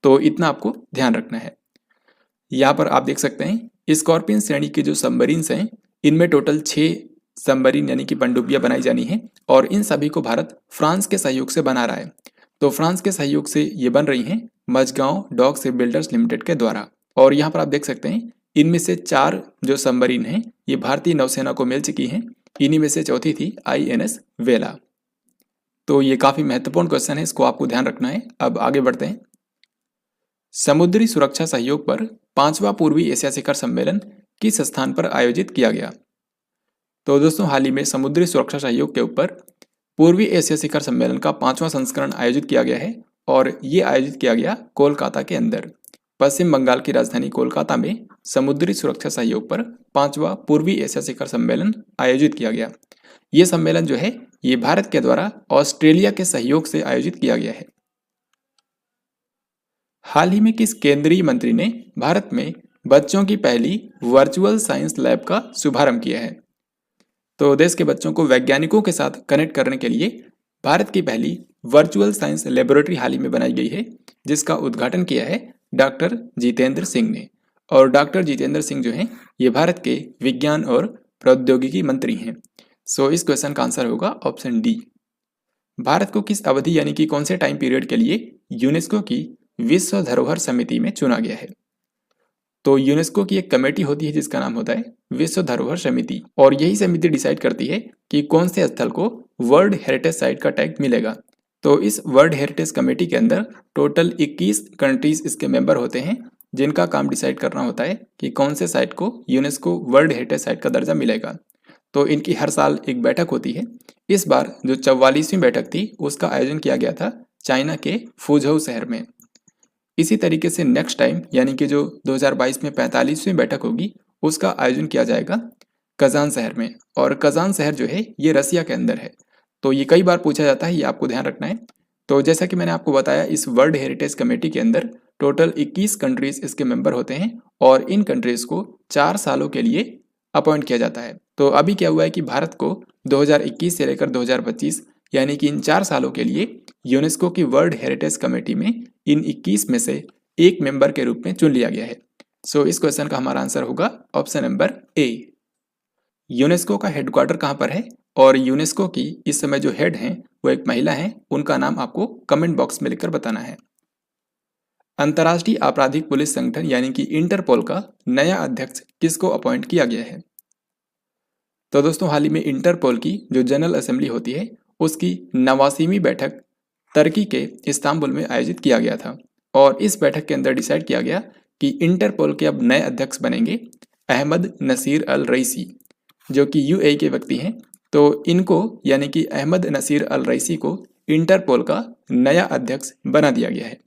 तो इतना आपको ध्यान रखना है। यहाँ पर आप देख सकते हैं स्कॉर्पियन श्रेणी के जो सबमरीन्स हैं इनमें टोटल 6 सबमरीन यानी कि पनडुब्बियां बनाई जानी है, और इन सभी को भारत फ्रांस के सहयोग से बना रहा है। तो फ्रांस के सहयोग से ये बन रही हैं Mazagon Dock Ship Builders Limited के द्वारा। और यहाँ पर आप देख सकते हैं इनमें से 4 जो सबमरीन हैं ये भारतीय नौसेना को मिल चुकी हैं। इन्हीं में से चौथी थी INS वेला। तो ये काफी महत्वपूर्ण क्वेश्चन है, इसको आपको ध्यान रखना है। अब आगे बढ़ते हैं। समुद्री सुरक्षा सहयोग पर 5वां पूर्वी एशिया शिखर सम्मेलन किस स्थान पर आयोजित किया गया? तो दोस्तों हाल ही में समुद्री सुरक्षा सहयोग के ऊपर पूर्वी एशिया शिखर सम्मेलन का 5वां संस्करण आयोजित किया गया है, और ये आयोजित किया गया कोलकाता के अंदर। पश्चिम बंगाल की राजधानी कोलकाता में समुद्री सुरक्षा सहयोग पर 5वां पूर्वी एशिया शिखर सम्मेलन आयोजित किया गया। ये सम्मेलन जो है ये भारत के द्वारा ऑस्ट्रेलिया के सहयोग से आयोजित किया गया है। हाल ही में किस केंद्रीय मंत्री ने भारत में बच्चों की पहली वर्चुअल साइंस लैब का शुभारंभ किया है? तो देश के बच्चों को वैज्ञानिकों के साथ कनेक्ट करने के लिए भारत की पहली वर्चुअल साइंस लेबोरेटरी हाल ही में बनाई गई है, जिसका उद्घाटन किया है डॉक्टर जितेंद्र सिंह ने। और डॉक्टर जितेंद्र सिंह जो हैं ये भारत के विज्ञान और प्रौद्योगिकी मंत्री हैं। सो इस क्वेश्चन का आंसर होगा ऑप्शन डी। भारत को किस अवधि यानी कि कौन से टाइम पीरियड के लिए यूनेस्को की विश्व धरोहर समिति में चुना गया है? तो यूनेस्को की एक कमेटी होती है जिसका नाम होता है विश्व धरोहर समिति, और यही समिति डिसाइड करती है कि कौन से स्थल को वर्ल्ड हेरिटेज साइट का टैग मिलेगा। तो इस वर्ल्ड हेरिटेज कमेटी के अंदर टोटल 21 कंट्रीज इसके मेंबर होते हैं, जिनका काम डिसाइड करना होता है कि कौन से साइट को यूनेस्को वर्ल्ड हेरिटेज साइट का दर्जा मिलेगा। तो इनकी हर साल एक बैठक होती है। इस बार जो 44वीं बैठक थी उसका आयोजन किया गया था चाइना के फुझौ शहर में। इसी तरीके से नेक्स्ट टाइम यानी कि जो 2022 में 45वीं बैठक होगी उसका आयोजन किया जाएगा कजान शहर में। और कजान शहर जो है ये रसिया के अंदर है। तो ये कई बार पूछा जाता है, ये आपको ध्यान रखना है। तो जैसा कि मैंने आपको बताया, इस वर्ल्ड हेरिटेज कमेटी के अंदर टोटल 21 कंट्रीज इसके मेंबर होते हैं और इन कंट्रीज को 4 सालों के लिए अपॉइंट किया जाता है। तो अभी क्या हुआ है कि भारत को 2021 से लेकर 2025 यानी कि इन 4 सालों के लिए यूनेस्को की वर्ल्ड हेरिटेज कमेटी में इन 21 में से एक मेंबर के रूप में चुन लिया गया है। सो इस क्वेश्चन का हमारा आंसर होगा ऑप्शन नंबर ए। यूनेस्को का हेडक्वार्टर कहाँ पर है और यूनेस्को की इस समय जो हेड हैं वो एक महिला हैं, उनका नाम आपको कमेंट बॉक्स में लिखकर बताना है। अंतर्राष्ट्रीय आपराधिक पुलिस संगठन यानी कि इंटरपोल का नया अध्यक्ष किसको अपॉइंट किया गया है? तो दोस्तों, हाल ही में इंटरपोल की जो जनरल असेंबली होती है उसकी 89वीं बैठक तुर्की के इस्तांबुल में आयोजित किया गया था और इस बैठक के अंदर डिसाइड किया गया कि इंटरपोल के अब नए अध्यक्ष बनेंगे अहमद नसीर अल रईसी, जो कि यूएई के व्यक्ति हैं। तो इनको यानी कि अहमद नसीर अल रईसी को इंटरपोल का नया अध्यक्ष बना दिया गया है।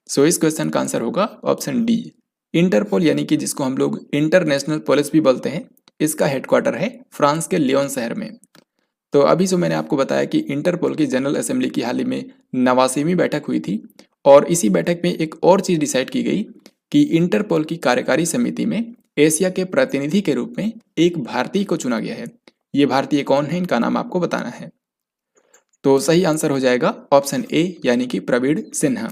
सो इस क्वेश्चन का आंसर होगा ऑप्शन डी। इंटरपोल यानी कि जिसको हम लोग इंटरनेशनल पुलिस भी बोलते हैं, इसका हेडक्वार्टर है फ्रांस के लियोन शहर में। तो अभी जो मैंने आपको बताया कि इंटरपोल की जनरल असेंबली की हाल ही में 89वीं बैठक हुई थी और इसी बैठक में एक और चीज़ डिसाइड की गई कि इंटरपोल की कार्यकारी समिति में एशिया के प्रतिनिधि के रूप में एक भारतीय को चुना गया है। ये भारतीय कौन है, इनका नाम आपको बताना है। तो सही आंसर हो जाएगा ऑप्शन ए यानी कि प्रवीण सिन्हा।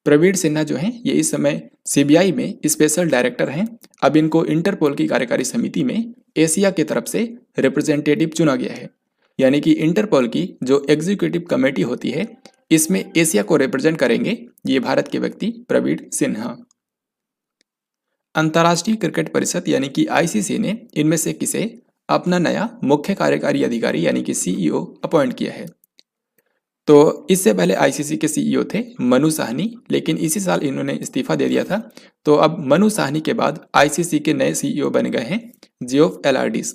प्रवीण सिन्हा जो हैं ये इस समय सीबीआई में स्पेशल डायरेक्टर हैं। अब इनको इंटरपोल की कार्यकारी समिति में एशिया की तरफ से रिप्रेजेंटेटिव चुना गया है, यानी कि इंटरपोल की जो एग्जीक्यूटिव कमेटी होती है इसमें एशिया को रिप्रेजेंट करेंगे ये भारत के व्यक्ति प्रवीण सिन्हा। अंतर्राष्ट्रीय क्रिकेट परिषद यानी कि आईसीसी ने इनमें से किसे अपना नया मुख्य कार्यकारी अधिकारी यानी कि सीईओ अपॉइंट किया है? तो इससे पहले आईसीसी के सीईओ थे मनु साहनी, लेकिन इसी साल इन्होंने इस्तीफा दे दिया था। तो अब मनु साहनी के बाद आईसीसी के नए सीईओ बन गए हैं जियोफ एलार्डिस।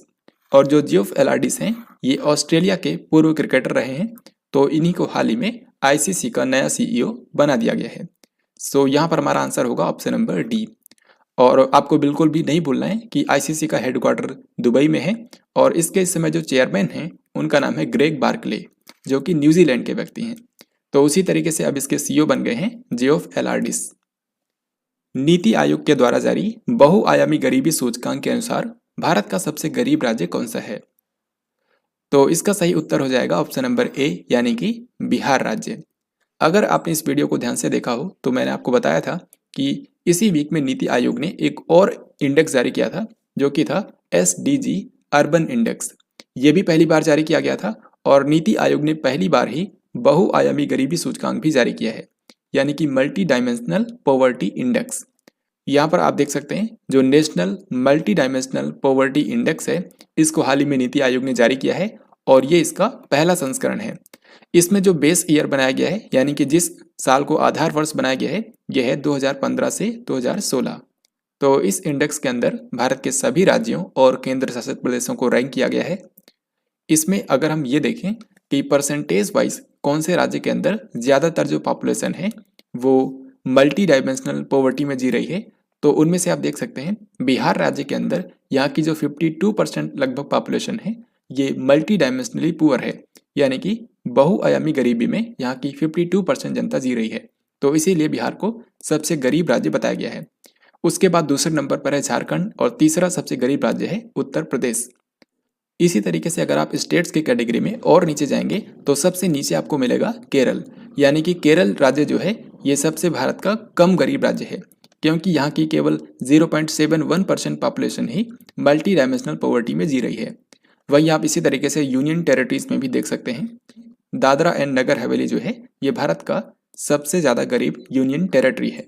और जो जियोफ एलार्डिस हैं ये ऑस्ट्रेलिया के पूर्व क्रिकेटर रहे हैं। तो इन्हीं को हाल ही में आईसीसी का नया सीईओ बना दिया गया है। सो यहाँ पर हमारा आंसर होगा ऑप्शन नंबर डी। और आपको बिल्कुल भी नहीं भूलना है कि आईसीसी का हेडक्वार्टर दुबई में है और इसके इस समय जो चेयरमैन हैं उनका नाम है ग्रेग बार्कले, जो कि न्यूजीलैंड के व्यक्ति हैं। तो उसी तरीके से अब इसके सीईओ बन गए हैं जियोफ एलार्डिस। नीति आयोग के द्वारा जारी बहुआयामी गरीबी सूचकांक के अनुसार भारत का सबसे गरीब राज्य कौन सा है? तो इसका सही उत्तर हो जाएगा ऑप्शन नंबर ए यानी कि बिहार राज्य। अगर आपने इस वीडियो को ध्यान से देखा हो तो मैंने आपको बताया था कि इसी वीक में नीति आयोग ने एक और इंडेक्स जारी किया था जो कि था SDG अर्बन इंडेक्स। ये भी पहली बार जारी किया गया था और नीति आयोग ने पहली बार ही बहुआयामी गरीबी सूचकांक भी जारी किया है, यानी कि मल्टी डायमेंशनल पॉवर्टी इंडेक्स। यहाँ पर आप देख सकते हैं जो national multi dimensional poverty index है इसको हाल ही में नीति आयोग ने जारी किया है और ये इसका पहला संस्करण है। इसमें जो बेस ईयर बनाया गया है यानी कि जिस साल को आधार वर्ष बनाया गया है यह है 2015 से 2016। तो इस इंडेक्स के अंदर भारत के सभी राज्यों और केंद्र शासित प्रदेशों को रैंक किया गया है। इसमें अगर हम ये देखें कि परसेंटेज वाइज कौन से राज्य के अंदर ज़्यादातर जो पॉपुलेशन है वो मल्टी डायमेंशनल पॉवर्टी में जी रही है, तो उनमें से आप देख सकते हैं बिहार राज्य के अंदर यहाँ की जो 52% लगभग पॉपुलेशन है ये मल्टी डायमेंशनली पुअर है, यानी कि बहुआयामी गरीबी में यहाँ की 52% जनता जी रही है। तो इसीलिए बिहार को सबसे गरीब राज्य बताया गया है। उसके बाद दूसरे नंबर पर है झारखंड और तीसरा सबसे गरीब राज्य है उत्तर प्रदेश। इसी तरीके से अगर आप स्टेट्स की कैटेगरी में और नीचे जाएंगे तो सबसे नीचे आपको मिलेगा केरल, यानी कि केरल राज्य जो है ये सबसे भारत का कम गरीब राज्य है, क्योंकि यहाँ की केवल 0.71% पॉपुलेशन ही मल्टी डायमेंशनल पॉवर्टी में जी रही है। वहीं आप इसी तरीके से यूनियन टेरिटरीज में भी देख सकते हैं दादरा एंड नगर हवेली जो है ये भारत का सबसे ज़्यादा गरीब यूनियन टेरिटरी है।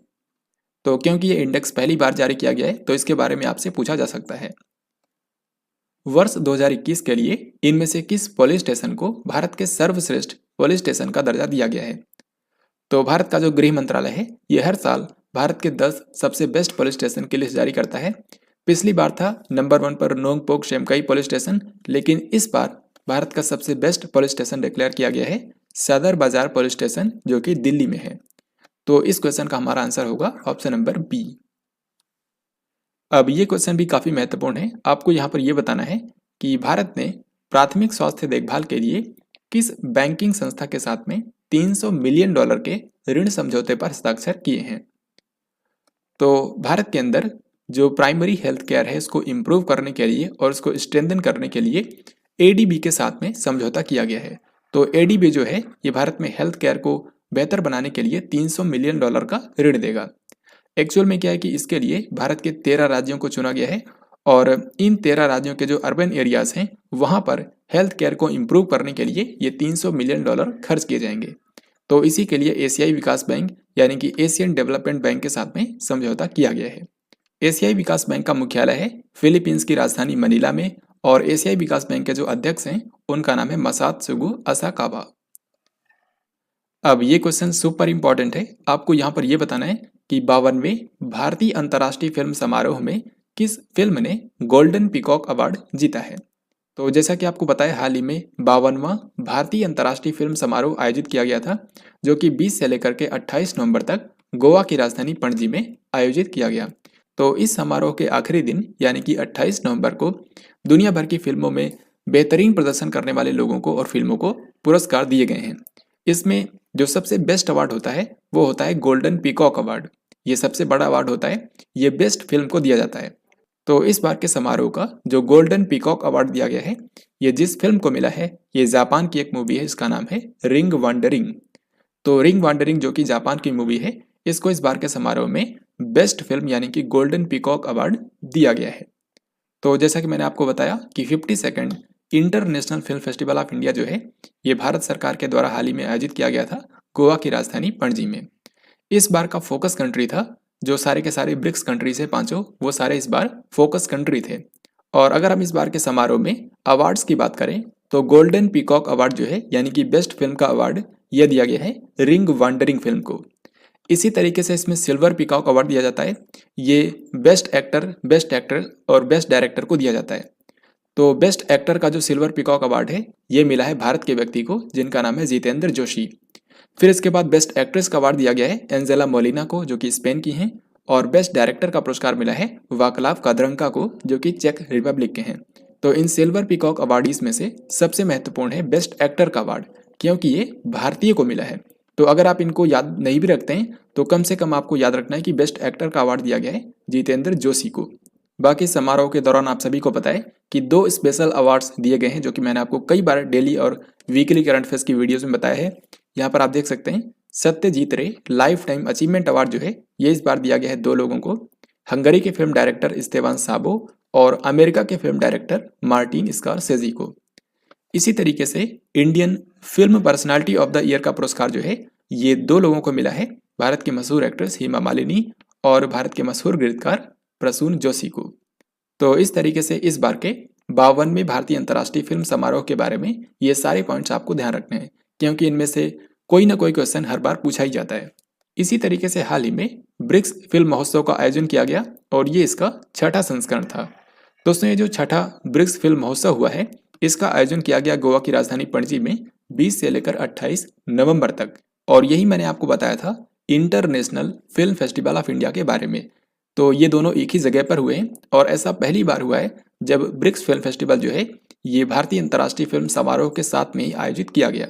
तो क्योंकि ये इंडेक्स पहली बार जारी किया गया है तो इसके बारे में आपसे पूछा जा सकता है। वर्ष 2021 के लिए इनमें से किस पुलिस स्टेशन को भारत के सर्वश्रेष्ठ पुलिस स्टेशन का दर्जा दिया गया है? तो भारत का जो गृह मंत्रालय है ये हर साल भारत के 10 सबसे बेस्ट पुलिस स्टेशन की लिस्ट जारी करता है, पिछली बार था नंबर 1 पर नोंगपोक शेमकाई पुलिस स्टेशन, लेकिन इस बार भारत का सबसे बेस्ट पुलिस स्टेशन डिक्लेयर किया गया है सदर बाजार पुलिस स्टेशन, जो कि दिल्ली में है। तो इस क्वेश्चन का हमारा आंसर होगा ऑप्शन नंबर बी। अब ये क्वेश्चन भी काफी महत्वपूर्ण है। आपको यहाँ पर यह बताना है कि भारत ने प्राथमिक स्वास्थ्य देखभाल के लिए किस बैंकिंग संस्था के साथ में $300 मिलियन के ऋण समझौते पर हस्ताक्षर किए हैं। तो भारत के अंदर जो प्राइमरी हेल्थ केयर है इसको इम्प्रूव करने के लिए और उसको स्ट्रेंथन करने के लिए एडीबी के साथ में समझौता किया गया है। तो एडीबी जो है ये भारत में हेल्थ केयर को बेहतर बनाने के लिए $300 मिलियन का ऋण देगा। एक्चुअल में क्या है कि इसके लिए भारत के 13 राज्यों को चुना गया है और इन 13 राज्यों के जो अर्बन एरियाज हैं वहां पर हेल्थ केयर को इम्प्रूव करने के लिए ये $300 मिलियन खर्च किए जाएंगे। तो इसी के लिए एशियाई विकास बैंक यानी कि एशियन डेवलपमेंट बैंक के साथ में समझौता किया गया है। एशियाई विकास बैंक का मुख्यालय है फिलीपींस की राजधानी मनीला में और एशियाई विकास बैंक के जो अध्यक्ष हैं उनका नाम है मसात्सुगु असाकावा। अब ये क्वेश्चन सुपर इंपॉर्टेंट है। आपको यहाँ पर यह बताना है कि 52वें भारतीय अंतर्राष्ट्रीय फिल्म समारोह में किस फिल्म ने गोल्डन पीकॉक अवार्ड जीता है। तो जैसा कि आपको पता है हाल ही में 52वां भारतीय अंतर्राष्ट्रीय फिल्म समारोह आयोजित किया गया था, जो कि 20 से लेकर के 28 नवंबर तक गोवा की राजधानी पणजी में आयोजित किया गया। तो इस समारोह के आखिरी दिन यानी कि 28 नवंबर को दुनिया भर की फिल्मों में बेहतरीन प्रदर्शन करने वाले लोगों को और फिल्मों को पुरस्कार दिए गए हैं। इसमें जो सबसे बेस्ट अवार्ड होता है वो होता है गोल्डन पीकॉक अवार्ड। ये सबसे बड़ा अवार्ड होता है, ये बेस्ट फिल्म को दिया जाता है। तो इस बार के समारोह का जो गोल्डन पीकॉक अवार्ड दिया गया है ये जिस फिल्म को मिला है ये जापान की एक मूवी है, इसका नाम है रिंग वांडरिंग। तो रिंग वांडरिंग जो कि जापान की मूवी है इसको इस बार के समारोह में बेस्ट फिल्म यानी कि गोल्डन पीकॉक अवार्ड दिया गया है। तो जैसा कि मैंने आपको बताया कि 52nd international film festival of India जो है ये भारत सरकार के द्वारा हाल ही में आयोजित किया गया था गोवा की राजधानी पणजी में। इस बार का फोकस कंट्री था जो सारे के सारे ब्रिक्स कंट्री से पांचों, वो सारे इस बार फोकस कंट्री थे। और अगर हम इस बार के समारोह में अवार्ड्स की बात करें तो गोल्डन पीकॉक अवार्ड जो है यानी कि बेस्ट फिल्म का अवार्ड यह दिया गया है रिंग वांडरिंग फिल्म को। इसी तरीके से इसमें सिल्वर पीकॉक अवार्ड दिया जाता है, ये बेस्ट एक्टर और बेस्ट डायरेक्टर को दिया जाता है। तो बेस्ट एक्टर का जो सिल्वर पीकॉक अवार्ड है ये मिला है भारत के व्यक्ति को जिनका नाम है जितेंद्र जोशी। फिर इसके बाद बेस्ट एक्ट्रेस का अवार्ड दिया गया है एंजेला मोलिना को जो कि स्पेन की हैं और बेस्ट डायरेक्टर का पुरस्कार मिला है वाकलाव काद्रंका को जो कि चेक रिपब्लिक के हैं। तो इन सिल्वर पीकॉक अवार्डीज में से सबसे महत्वपूर्ण है बेस्ट एक्टर का अवार्ड क्योंकि ये भारतीय को मिला है। तो अगर आप इनको याद नहीं भी रखते हैं तो कम से कम आपको याद रखना है कि बेस्ट एक्टर का अवार्ड दिया गया है जितेंद्र जोशी को। बाकी समारोह के दौरान आप सभी को पता है कि 2 स्पेशल अवार्ड्स दिए गए हैं जो कि मैंने आपको कई बार डेली और वीकली करंट अफेयर्स की वीडियोस में बताया है। यहाँ पर आप देख सकते हैं सत्यजीत रे लाइफ टाइम अचीवमेंट अवार्ड जो है ये इस बार दिया गया है 2 लोगों को, हंगरी के फिल्म डायरेक्टर इस्तेवान साबो और अमेरिका के फिल्म डायरेक्टर मार्टिन स्कॉर्सेज़ी को। इसी तरीके से Indian film personality of the year का पुरस्कार जो है ये 2 लोगों को मिला है, भारत की मशहूर एक्ट्रेस हेमा मालिनी और भारत के मशहूर गीतकार प्रसून जोशी को। तो इस तरीके से इस बार के 52वें भारतीय अंतर्राष्ट्रीय फिल्म समारोह के बारे में ये सारे पॉइंट्स आपको ध्यान रखने हैं क्योंकि इनमें से कोई ना कोई क्वेश्चन हर बार पूछा ही जाता है। इसी तरीके से हाल ही में ब्रिक्स फिल्म महोत्सव का आयोजन किया गया और ये इसका 6ठा संस्करण था। दोस्तों ये जो 6ठा ब्रिक्स फिल्म महोत्सव हुआ है इसका आयोजन किया गया गोवा की राजधानी पणजी में 20 से लेकर 28 नवंबर तक और यही मैंने आपको बताया था international film festival of India के बारे में। तो ये दोनों एक ही जगह पर हुए हैं और ऐसा पहली बार हुआ है जब ब्रिक्स फिल्म फेस्टिवल जो है ये भारतीय अंतर्राष्ट्रीय फिल्म समारोह के साथ में ही आयोजित किया गया।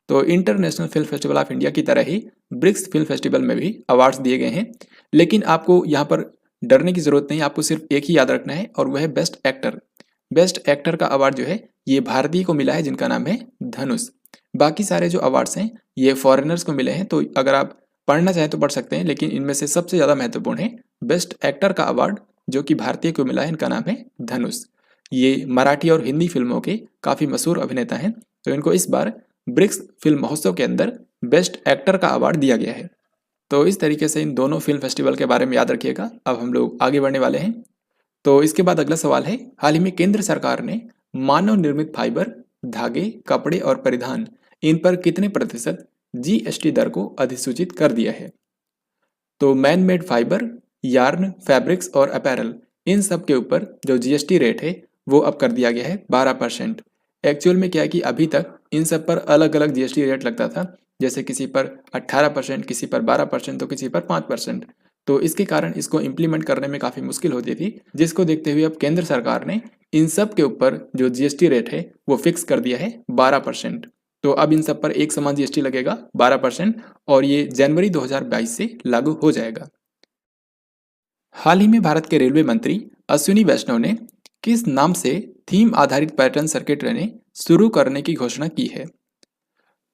तो international film festival of India की तरह ही ब्रिक्स फिल्म फेस्टिवल में भी अवार्ड्स दिए गए हैं, लेकिन आपको यहाँ पर डरने की जरूरत नहीं, आपको सिर्फ एक ही याद रखना है और वह है बेस्ट एक्टर। बेस्ट एक्टर का अवार्ड जो है ये भारतीय को मिला है जिनका नाम है धनुष। बाकी सारे जो अवार्ड्स हैं ये फॉरेनर्स को मिले हैं, तो अगर आप पढ़ना चाहें तो पढ़ सकते हैं, लेकिन इनमें से सबसे ज़्यादा महत्वपूर्ण है बेस्ट एक्टर का अवार्ड जो कि भारतीय को मिला है, इनका नाम है धनुष। ये मराठी और हिंदी फिल्मों के काफ़ी मशहूर अभिनेता हैं, तो इनको इस बार ब्रिक्स फिल्म महोत्सव के अंदर बेस्ट एक्टर का अवार्ड दिया गया है। तो इस तरीके से इन दोनों फिल्म फेस्टिवल के बारे में याद रखिएगा। अब हम लोग आगे बढ़ने वाले हैं। तो इसके बाद अगला सवाल है, हाल ही में केंद्र सरकार ने मानव निर्मित फाइबर, धागे, कपड़े और परिधान इन पर कितने प्रतिशत जीएसटी दर को अधिसूचित कर दिया है। तो man made fibre, yarn, fabrics और अपैरल इन सब के ऊपर जो जीएसटी रेट है वो अब कर दिया गया है 12%। एक्चुअल में क्या है कि अभी तक इन सब पर अलग अलग जीएसटी रेट लगता था, जैसे किसी पर 18%, किसी पर 12%, तो किसी पर 5%। तो इसके कारण इसको इम्प्लीमेंट करने में काफ़ी मुश्किल होती थी, जिसको देखते हुए अब केंद्र सरकार ने इन सब के ऊपर जो जीएसटी रेट है वो फिक्स कर दिया है 12%। तो अब इन सब पर एक समान जीएसटी लगेगा 12%, और ये जनवरी 2022 से लागू हो जाएगा। हाल ही में भारत के रेलवे मंत्री अश्विनी वैष्णव ने किस नाम से थीम आधारित पर्यटन सर्किट ट्रेनें शुरू करने की घोषणा की है?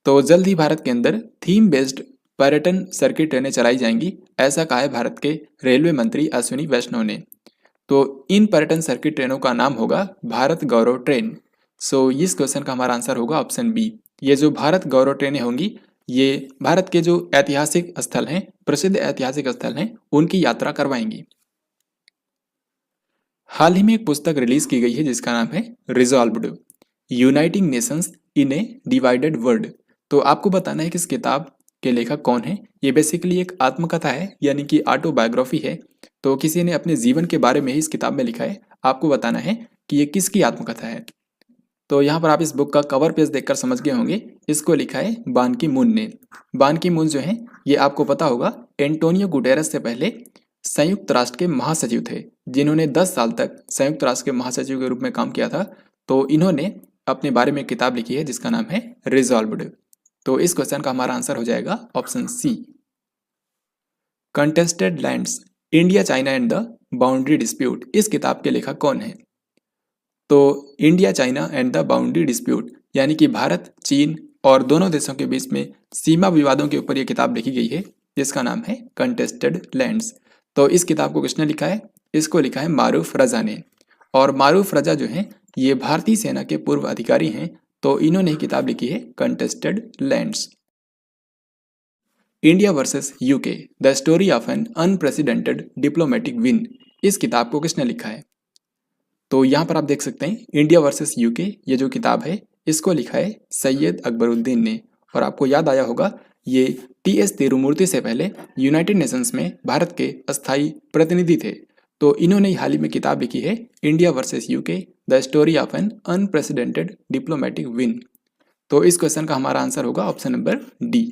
तो जल्द ही भारत के अंदर थीम बेस्ड पर्यटन सर्किट ट्रेनें चलाई जाएंगी, ऐसा कहा है भारत के रेलवे मंत्री अश्विनी वैष्णव ने। तो इन पर्यटन सर्किट ट्रेनों का नाम होगा भारत गौरव ट्रेन। सो इस क्वेश्चन का हमारा आंसर होगा ऑप्शन बी। ये जो भारत गौरव ट्रेनें होंगी ये भारत के जो ऐतिहासिक स्थल हैं, प्रसिद्ध ऐतिहासिक स्थल हैं, उनकी यात्रा करवाएंगी। हाल ही में एक पुस्तक रिलीज की गई है जिसका नाम है रिजॉल्व्ड, यूनाइटिंग नेशंस इन ए डिवाइडेड वर्ल्ड। तो आपको बताना है कि इस किताब के लेखक कौन है। ये बेसिकली एक आत्मकथा है, यानी कि ऑटोबायोग्राफी है। तो किसी ने अपने जीवन के बारे में ही इस किताब में लिखा है। आपको बताना है कि ये किसकी आत्मकथा है। तो यहाँ पर आप इस बुक का कवर पेज देखकर समझ गए होंगे, इसको लिखा है बान की मून ने। बान की मून जो है ये आपको पता होगा एंटोनियो गुटेरस से पहले संयुक्त राष्ट्र के महासचिव थे, जिन्होंने 10 साल तक संयुक्त राष्ट्र के महासचिव के रूप में काम किया था। तो इन्होंने अपने बारे में एक किताब लिखी है जिसका नाम है रिजॉल्व्ड। तो इस क्वेश्चन का हमारा आंसर हो जाएगा option C. Contested lands, India China and the boundary dispute, इस किताब के लेखक कौन है? तो India China and the boundary dispute यानी कि भारत चीन और दोनों देशों के बीच में सीमा विवादों के ऊपर यह किताब लिखी गई है जिसका नाम है कंटेस्टेड लैंड्स। तो इस किताब को किसने लिखा है? इसको लिखा है मारूफ रजा ने। और मारूफ रजा जो है ये भारतीय सेना के पूर्व अधिकारी हैं। तो इन्होंने ही किताब लिखी है contested lands. India versus UK, the story of an unprecedented diplomatic win, इस किताब को किसने लिखा है? तो यहाँ पर आप देख सकते हैं इंडिया वर्सेस यूके, ये जो किताब है इसको लिखा है सैयद अकबरुद्दीन ने। और आपको याद आया होगा ये टी.एस. तिरुमूर्ति से पहले यूनाइटेड नेशंस में भारत के अस्थायी प्रतिनिधि थे। तो इन्होंने हाल ही में किताब लिखी है India versus UK, the story of an unprecedented diplomatic win. तो इस क्वेश्चन का हमारा आंसर होगा ऑप्शन नंबर डी।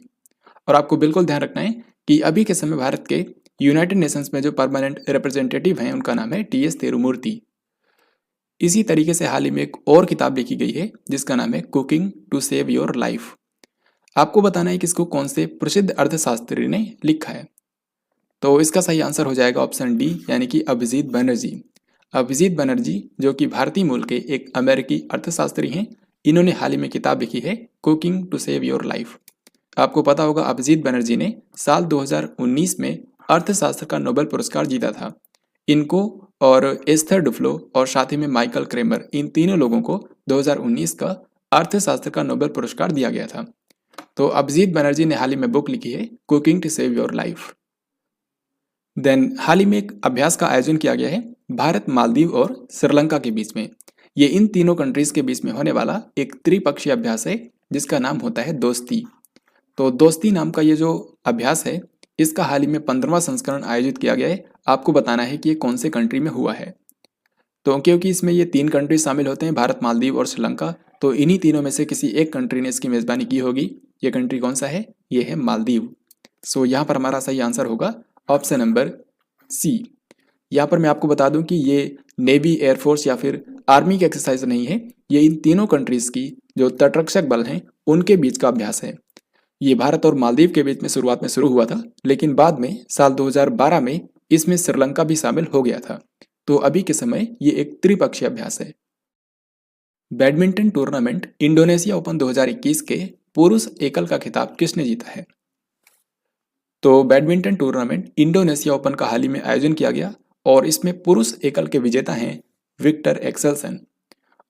और आपको बिल्कुल ध्यान रखना है कि अभी के समय भारत के यूनाइटेड नेशंस में जो परमानेंट रिप्रेजेंटेटिव हैं उनका नाम है टी.एस. तिरुमूर्ति। इसी तरीके से हाल ही में एक और किताब लिखी गई है जिसका नाम है cooking to save your life. आपको बताना है कि इसको कौन से प्रसिद्ध अर्थशास्त्री ने लिखा है। तो इसका सही आंसर हो जाएगा ऑप्शन डी, यानी कि अभिजीत बनर्जी। अभिजीत बनर्जी जो कि भारतीय मूल के एक अमेरिकी अर्थशास्त्री हैं, इन्होंने हाल ही में किताब लिखी है cooking to save your life. आपको पता होगा अभिजीत बनर्जी ने साल 2019 में अर्थशास्त्र का नोबेल पुरस्कार जीता था। इनको और एस्थर डुफ्लो और साथ ही में माइकल क्रेमर, इन तीनों लोगों को 2019 का अर्थशास्त्र का नोबेल पुरस्कार दिया गया था। तो अभिजीत बनर्जी ने हाल ही में बुक लिखी है cooking to save your life. Then हाल ही में एक अभ्यास का आयोजन किया गया है भारत, मालदीव और श्रीलंका के बीच में। ये इन तीनों कंट्रीज के बीच में होने वाला एक त्रिपक्षीय अभ्यास है जिसका नाम होता है दोस्ती। तो दोस्ती नाम का ये जो अभ्यास है इसका हाल ही में 15वां संस्करण आयोजित किया गया है। आपको बताना है कि ये कौन से कंट्री में हुआ है। तो क्योंकि इसमें ये 3 कंट्री शामिल होते हैं, भारत, मालदीव और श्रीलंका, तो इन्हीं तीनों में से किसी एक कंट्री ने इसकी मेजबानी की होगी। ये कंट्री कौन सा है? ये है मालदीव। सो यहाँ पर हमारा सही आंसर होगा ऑप्शन नंबर सी। यहाँ पर मैं आपको बता दूं कि ये नेवी, एयरफोर्स या फिर आर्मी की एक्सरसाइज नहीं है। ये इन तीनों कंट्रीज की जो तटरक्षक बल हैं उनके बीच का अभ्यास है। ये भारत और मालदीव के बीच में शुरुआत में शुरू हुआ था, लेकिन बाद में साल 2012 में इसमें श्रीलंका भी शामिल हो गया था। तो अभी के समय ये एक त्रिपक्षीय अभ्यास है। बैडमिंटन टूर्नामेंट इंडोनेशिया ओपन 2021 के पुरुष एकल का खिताब किसने जीता है? तो बैडमिंटन टूर्नामेंट इंडोनेशिया ओपन का हाल ही में आयोजन किया गया और इसमें पुरुष एकल के विजेता हैं विक्टर एक्सेल्सन।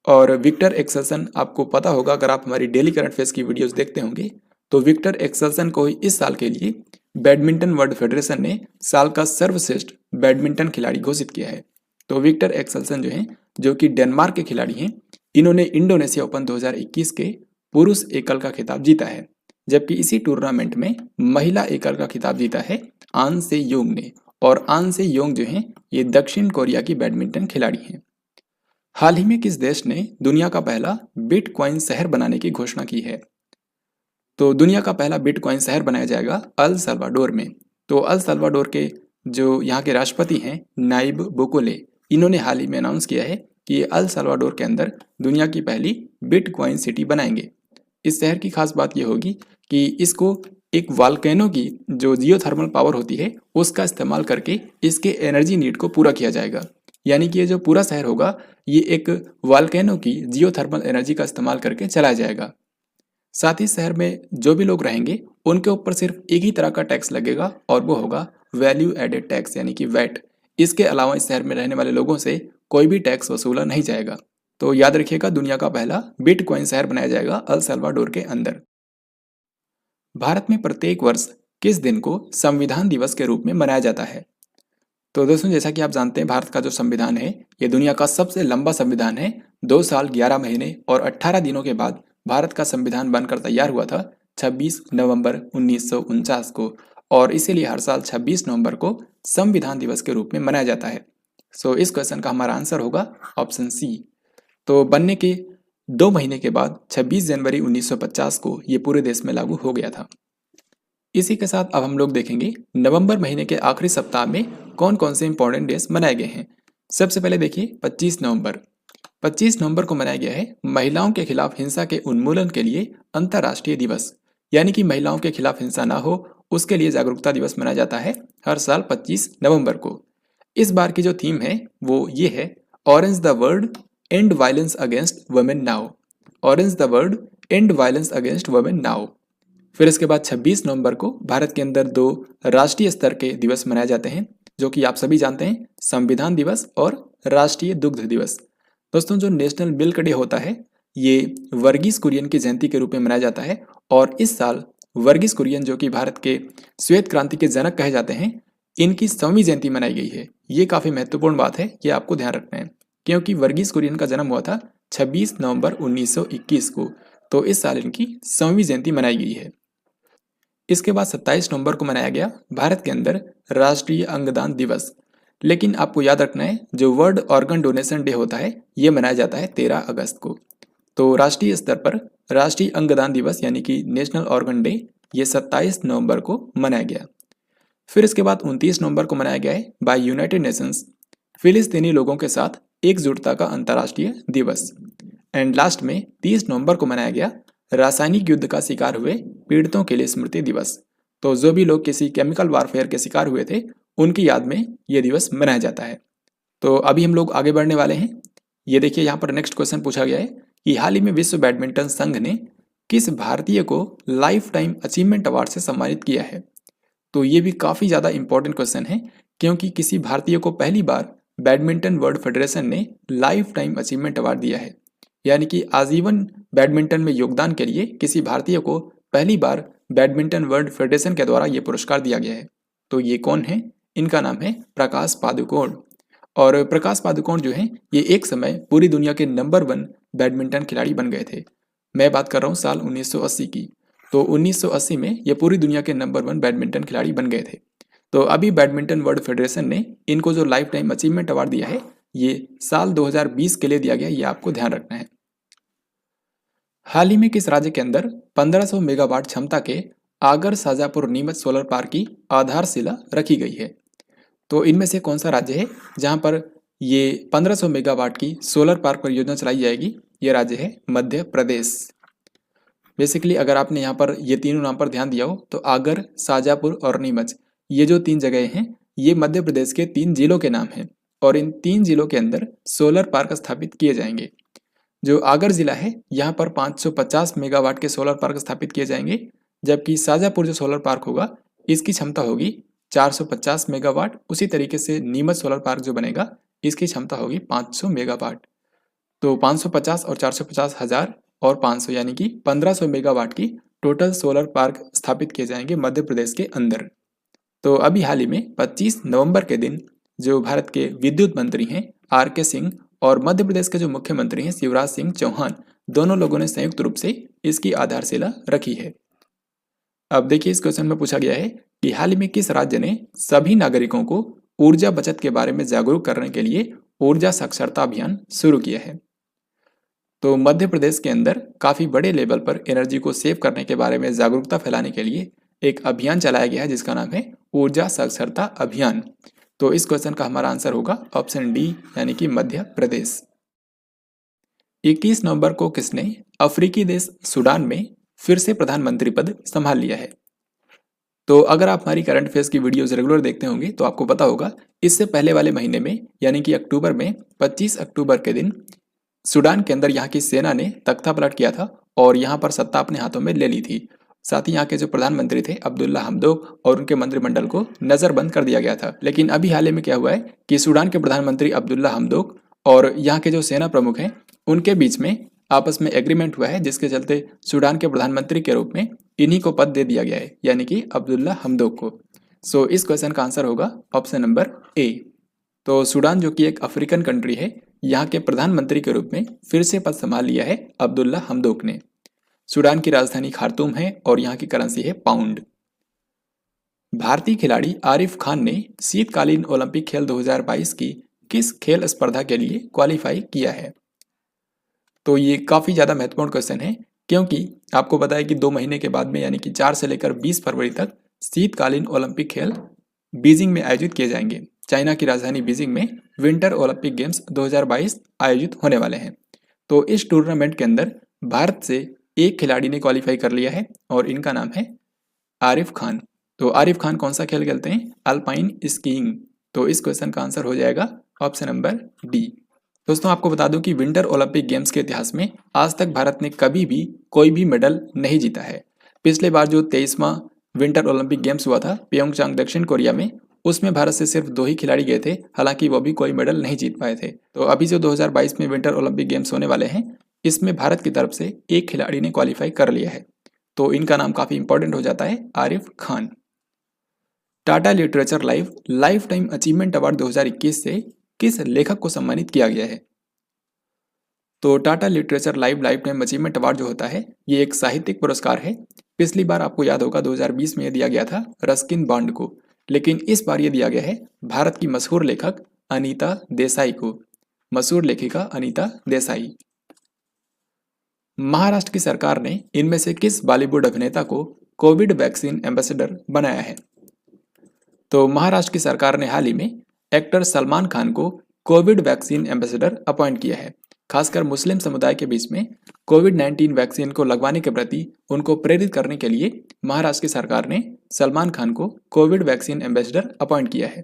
और विक्टर एक्सेल्सन आपको पता होगा, अगर आप हमारी डेली करंट अफेयर्स की वीडियोस देखते होंगे, तो विक्टर एक्सेल्सन को इस साल के लिए बैडमिंटन वर्ल्ड फेडरेशन ने साल का सर्वश्रेष्ठ बैडमिंटन खिलाड़ी घोषित किया है। तो विक्टर एक्सेल्सन जो हैं, जो कि डेनमार्क के खिलाड़ी हैं, इन्होंने इंडोनेशिया ओपन 2021 के पुरुष एकल का खिताब जीता है। जबकि इसी टूर्नामेंट में महिला एकल का खिताब जीता है आन से योंग ने। और आन से योंग जो हैं ये दक्षिण कोरिया की बैडमिंटन खिलाड़ी हैं। हाल ही में किस देश ने दुनिया का पहला बिटकॉइन शहर बनाने की घोषणा की है? तो दुनिया का पहला बिटकॉइन शहर बनाया जाएगा अल सल्वाडोर में। तो अल सल्वाडोर के जो यहाँ के राष्ट्रपति हैं नाइब बुकोले, इन्होंने हाल ही में अनाउंस किया है कि अल सल्वाडोर के अंदर दुनिया की पहली बिटकॉइन सिटी बनाएंगे। इस शहर की खास बात यह होगी कि इसको एक वाल्केनो की जो जियोथर्मल पावर होती है उसका इस्तेमाल करके इसके एनर्जी नीड को पूरा किया जाएगा। यानी कि ये जो पूरा शहर होगा ये एक वाल्केनो की जियोथर्मल एनर्जी का इस्तेमाल करके चलाया जाएगा। साथ ही शहर में जो भी लोग रहेंगे उनके ऊपर सिर्फ एक ही तरह का टैक्स लगेगा और वो होगा वैल्यू एडेड टैक्स यानी कि वैट। इसके अलावा इस शहर में रहने वाले लोगों से कोई भी टैक्स वसूला नहीं जाएगा। तो याद रखिएगा दुनिया का पहला बिटकॉइन शहर बनाया जाएगा अल सल्वाडोर के अंदर। भारत में प्रत्येक वर्ष किस दिन को संविधान दिवस के रूप में मनाया जाता है? तो दोस्तों जैसा कि आप जानते हैं भारत का जो संविधान है ये दुनिया का सबसे लंबा संविधान है। 2 साल 11 महीने और 18 दिनों के बाद भारत का संविधान बनकर तैयार हुआ था 26 नवंबर 1949 को, और इसीलिए हर साल 26 नवंबर को संविधान दिवस के रूप में मनाया जाता है। सो इस क्वेश्चन का हमारा आंसर होगा ऑप्शन सी। तो बनने के 2 महीने के बाद 26 जनवरी 1950 को ये पूरे देश में लागू हो गया था। इसी के साथ अब हम लोग देखेंगे नवंबर महीने के आखिरी सप्ताह में कौन कौन से इंपॉर्टेंट डेज मनाए गए हैं। सबसे पहले देखिए 25 नवंबर। 25 नवंबर को मनाया गया है महिलाओं के खिलाफ हिंसा के उन्मूलन के लिए अंतर्राष्ट्रीय दिवस। यानी कि महिलाओं के खिलाफ हिंसा ना हो उसके लिए जागरूकता दिवस मनाया जाता है हर साल 25 नवंबर को। इस बार की जो थीम है वो ये है orange the world and violence against women now. Orange the world and violence against women now. फिर इसके बाद 26 नवंबर को भारत के अंदर 2 राष्ट्रीय स्तर के दिवस मनाए जाते हैं जो कि आप सभी जानते हैं, संविधान दिवस और राष्ट्रीय दुग्ध दिवस। दोस्तों जो नेशनल मिल्क डे होता है ये वर्गीस कुरियन की जयंती के रूप में मनाया जाता है, और इस साल वर्गीस कुरियन जो कि भारत के श्वेत क्रांति के जनक कहे जाते हैं इनकी 100वीं जयंती मनाई गई है। ये काफ़ी महत्वपूर्ण बात है, ये आपको ध्यान रखना है क्योंकि वर्गीस कुरियन का जन्म हुआ था 26 नवंबर 1921 को, तो इस साल इनकी 100वीं जयंती मनाई गई है। इसके बाद 27 नवंबर को मनाया गया भारत के अंदर राष्ट्रीय अंगदान दिवस। लेकिन आपको याद रखना है जो वर्ल्ड ऑर्गन डोनेशन डे होता है ये मनाया जाता है 13 अगस्त को। तो राष्ट्रीय स्तर पर राष्ट्रीय अंगदान दिवस यानी कि नेशनल ऑर्गन डे ये 27 नवंबर को मनाया गया। फिर इसके बाद 29 नवंबर को मनाया गया है बाय यूनाइटेड नेशंस फिलिस्तीनी लोगों के साथ एकजुटता का अंतर्राष्ट्रीय दिवस। एंड लास्ट में 30 नवंबर को मनाया गया रासायनिक युद्ध का शिकार हुए पीड़ितों के लिए स्मृति दिवस। तो जो भी लोग किसी केमिकल वारफेयर के शिकार हुए थे उनकी याद में ये दिवस मनाया जाता है। तो अभी हम लोग आगे बढ़ने वाले हैं। ये देखिए यहाँ पर नेक्स्ट क्वेश्चन पूछा गया है कि हाल ही में विश्व बैडमिंटन संघ ने किस भारतीय को लाइफ टाइम अचीवमेंट अवार्ड से सम्मानित किया है? तो ये भी काफ़ी ज़्यादा इंपॉर्टेंट क्वेश्चन है क्योंकि किसी भारतीय को पहली बार बैडमिंटन वर्ल्ड फेडरेशन ने लाइफ टाइम अचीवमेंट अवार्ड दिया है। यानी कि आजीवन बैडमिंटन में योगदान के लिए किसी भारतीय को पहली बार बैडमिंटन वर्ल्ड फेडरेशन के द्वारा ये पुरस्कार दिया गया है। तो ये कौन है? इनका नाम है प्रकाश पादुकोण। और प्रकाश पादुकोण जो है ये एक समय पूरी दुनिया के नंबर 1 बैडमिंटन खिलाड़ी बन गए थे। मैं बात कर रहा हूँ साल 1980 की। तो 1980 में ये पूरी दुनिया के नंबर 1 बैडमिंटन खिलाड़ी बन गए थे। तो अभी बैडमिंटन वर्ल्ड फेडरेशन ने इनको जो लाइफ टाइम अचीवमेंट अवार्ड दिया है ये साल 2020 के लिए दिया गया, ये आपको ध्यान रखना है। हाल ही में किस राज्य के अंदर 1500 मेगावाट क्षमता के आगर शाजापुर नीमच सोलर पार्क की आधारशिला रखी गई है? तो इनमें से कौन सा राज्य है जहां पर ये 1500 मेगावाट की सोलर पार्क परियोजना चलाई जाएगी? ये राज्य है मध्य प्रदेश। बेसिकली अगर आपने यहाँ पर ये तीनों नाम पर ध्यान दिया हो तो आगर, शाजापुर और नीमच ये जो 3 जगह हैं ये मध्य प्रदेश के 3 जिलों के नाम हैं, और इन 3 जिलों के अंदर सोलर पार्क स्थापित किए जाएंगे। जो आगर जिला है यहाँ पर 550 मेगावाट के सोलर पार्क स्थापित किए जाएंगे, जबकि शाजापुर जो सोलर पार्क होगा इसकी क्षमता होगी 450 मेगावाट। उसी तरीके से नीमच सोलर पार्क जो बनेगा इसकी क्षमता होगी 500 मेगावाट। तो 550 और 450 हजार और 500 यानी कि 1500 मेगावाट की टोटल सोलर पार्क स्थापित किए जाएंगे मध्य प्रदेश के अंदर। तो अभी हाल ही में 25 नवंबर के दिन जो भारत के विद्युत मंत्री हैं RK सिंह और मध्य प्रदेश के जो मुख्यमंत्री हैं शिवराज सिंह चौहान, दोनों लोगों ने संयुक्त रूप से इसकी आधारशिला रखी है। अब देखिए इस क्वेश्चन में पूछा गया है कि हाल ही में किस राज्य ने सभी नागरिकों को ऊर्जा बचत के बारे में जागरूक करने के लिए ऊर्जा साक्षरता अभियान शुरू किया है। तो मध्य प्रदेश के अंदर काफी बड़े लेवल पर एनर्जी को सेव करने के बारे में जागरूकता फैलाने के लिए एक अभियान चलाया गया है जिसका नाम है ऊर्जा साक्षरता अभियान। तो इस क्वेश्चन का हमारा आंसर होगा ऑप्शन डी यानी कि मध्य प्रदेश। 21 नवंबर को किसने अफ्रीकी देश सूडान में फिर से प्रधानमंत्री पद संभाल लिया है? तो अगर आप हमारी करंट अफेयर्स की वीडियोस रेगुलर देखते होंगे तो आपको पता होगा इससे पहले वाले महीने में यानी कि अक्टूबर में 25 अक्टूबर के दिन सूडान के अंदर यहाँ की सेना ने तख्ता पलट किया था और यहाँ पर सत्ता अपने हाथों में ले ली थी। साथ ही यहाँ के जो प्रधानमंत्री थे अब्दुल्ला हमदोक और उनके मंत्रिमंडल को नजरबंद कर दिया गया था। लेकिन अभी हाल ही में क्या हुआ है कि सूडान के प्रधानमंत्री अब्दुल्ला हमदोक और यहाँ के जो सेना प्रमुख हैं उनके बीच में आपस में एग्रीमेंट हुआ है जिसके चलते सूडान के प्रधानमंत्री के रूप में इन्हीं को पद दे दिया गया है यानी कि अब्दुल्ला हमदोक को। सो इस क्वेश्चन का आंसर होगा ऑप्शन नंबर ए। तो सूडान जो कि एक अफ्रीकन कंट्री है यहाँ के प्रधानमंत्री के रूप में फिर से पद संभाल लिया है अब्दुल्ला हमदोक ने। सूडान की राजधानी खार्तूम है और यहाँ की करेंसी है पाउंड। भारतीय खिलाड़ी आरिफ खान ने शीतकालीन ओलंपिक खेल 2022 की किस खेल स्पर्धा के लिए क्वालिफाई किया है? तो ये काफी ज्यादा महत्वपूर्ण क्वेश्चन है क्योंकि आपको पता है कि 2 महीने के बाद में यानी कि 4 से लेकर 20 फरवरी तक शीतकालीन ओलंपिक खेल बीजिंग में आयोजित किए जाएंगे। चाइना की राजधानी बीजिंग में विंटर ओलंपिक गेम्स 2022 आयोजित होने वाले हैं। तो इस टूर्नामेंट के अंदर भारत से एक खिलाड़ी ने क्वालिफाई कर लिया है और इनका नाम है आरिफ खान। तो आरिफ खान कौन सा खेल खेलते हैं? Alpine skiing. तो इस क्वेश्चन का आंसर हो जाएगा ऑप्शन नंबर डी। दोस्तों आपको बता दूं कि विंटर ओलंपिक गेम्स के इतिहास में आज तक भारत ने कभी भी कोई भी मेडल नहीं जीता है। पिछले बार जो 23वां विंटर ओलंपिक गेम्स हुआ था प्योंगचांग दक्षिण कोरिया में, उसमें भारत से सिर्फ 2 ही खिलाड़ी गए थे, हालांकि वो भी कोई मेडल नहीं जीत पाए थे। तो अभी जो 2022 में विंटर ओलंपिक गेम्स होने वाले हैं इसमें भारत की तरफ से एक खिलाड़ी ने क्वालिफाई कर लिया है। तो इनका नाम काफी इंपॉर्टेंट हो जाता है, Arif Khan. Tata literature life time achievement award 2021 से किस लेखक को सम्मानित किया गया है? तो Tata literature life time achievement award जो होता है ये एक साहित्यिक पुरस्कार है। पिछली बार आपको याद होगा 2020 में ये दिया गया था रस्किन बॉन्ड को, लेकिन इस बार ये दिया गया है भारत की मशहूर लेखक अनीता देसाई को। मशहूर लेखिका अनीता देसाई। महाराष्ट्र की सरकार ने इनमें से किस बॉलीवुड अभिनेता को कोविड वैक्सीन एम्बेसडर बनाया है? तो महाराष्ट्र की सरकार ने हाल ही में एक्टर सलमान खान को कोविड वैक्सीन एम्बेसडर अपॉइंट किया है। खासकर मुस्लिम समुदाय के बीच में कोविड-19 वैक्सीन को लगवाने के प्रति उनको प्रेरित करने के लिए महाराष्ट्र की सरकार ने सलमान खान को कोविड वैक्सीन एम्बेसडर अपॉइंट किया है।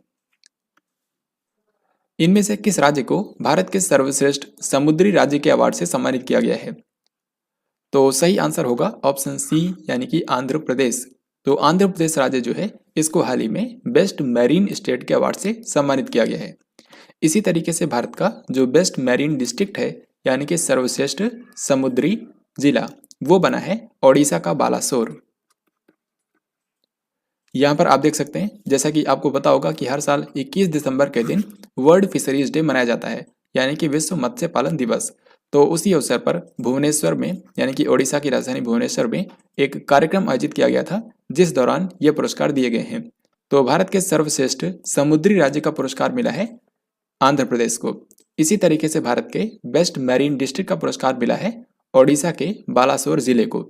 इनमें से किस राज्य को भारत के सर्वश्रेष्ठ समुद्री राज्य के अवार्ड से सम्मानित किया गया है? तो सही आंसर होगा ऑप्शन सी यानी कि आंध्र प्रदेश। तो आंध्र प्रदेश राज्य जो है इसको हाल ही में बेस्ट मैरीन स्टेट के अवार्ड से सम्मानित किया गया है। इसी तरीके से भारत का जो बेस्ट मैरीन डिस्ट्रिक्ट है यानी कि सर्वश्रेष्ठ समुद्री जिला वो बना है ओडिशा का बालासोर। यहाँ पर आप देख सकते हैं जैसा कि आपको पता होगा कि हर साल 21 दिसंबर के दिन वर्ल्ड फिशरीज डे मनाया जाता है यानी कि विश्व मत्स्य पालन दिवस। तो उसी अवसर पर भुवनेश्वर में यानी कि ओडिशा की राजधानी भुवनेश्वर में एक कार्यक्रम आयोजित किया गया था जिस दौरान ये पुरस्कार दिए गए हैं। तो भारत के सर्वश्रेष्ठ समुद्री राज्य का पुरस्कार मिला है आंध्र प्रदेश को। इसी तरीके से भारत के बेस्ट मैरीन डिस्ट्रिक्ट का पुरस्कार मिला है ओडिशा के बालासोर जिले को।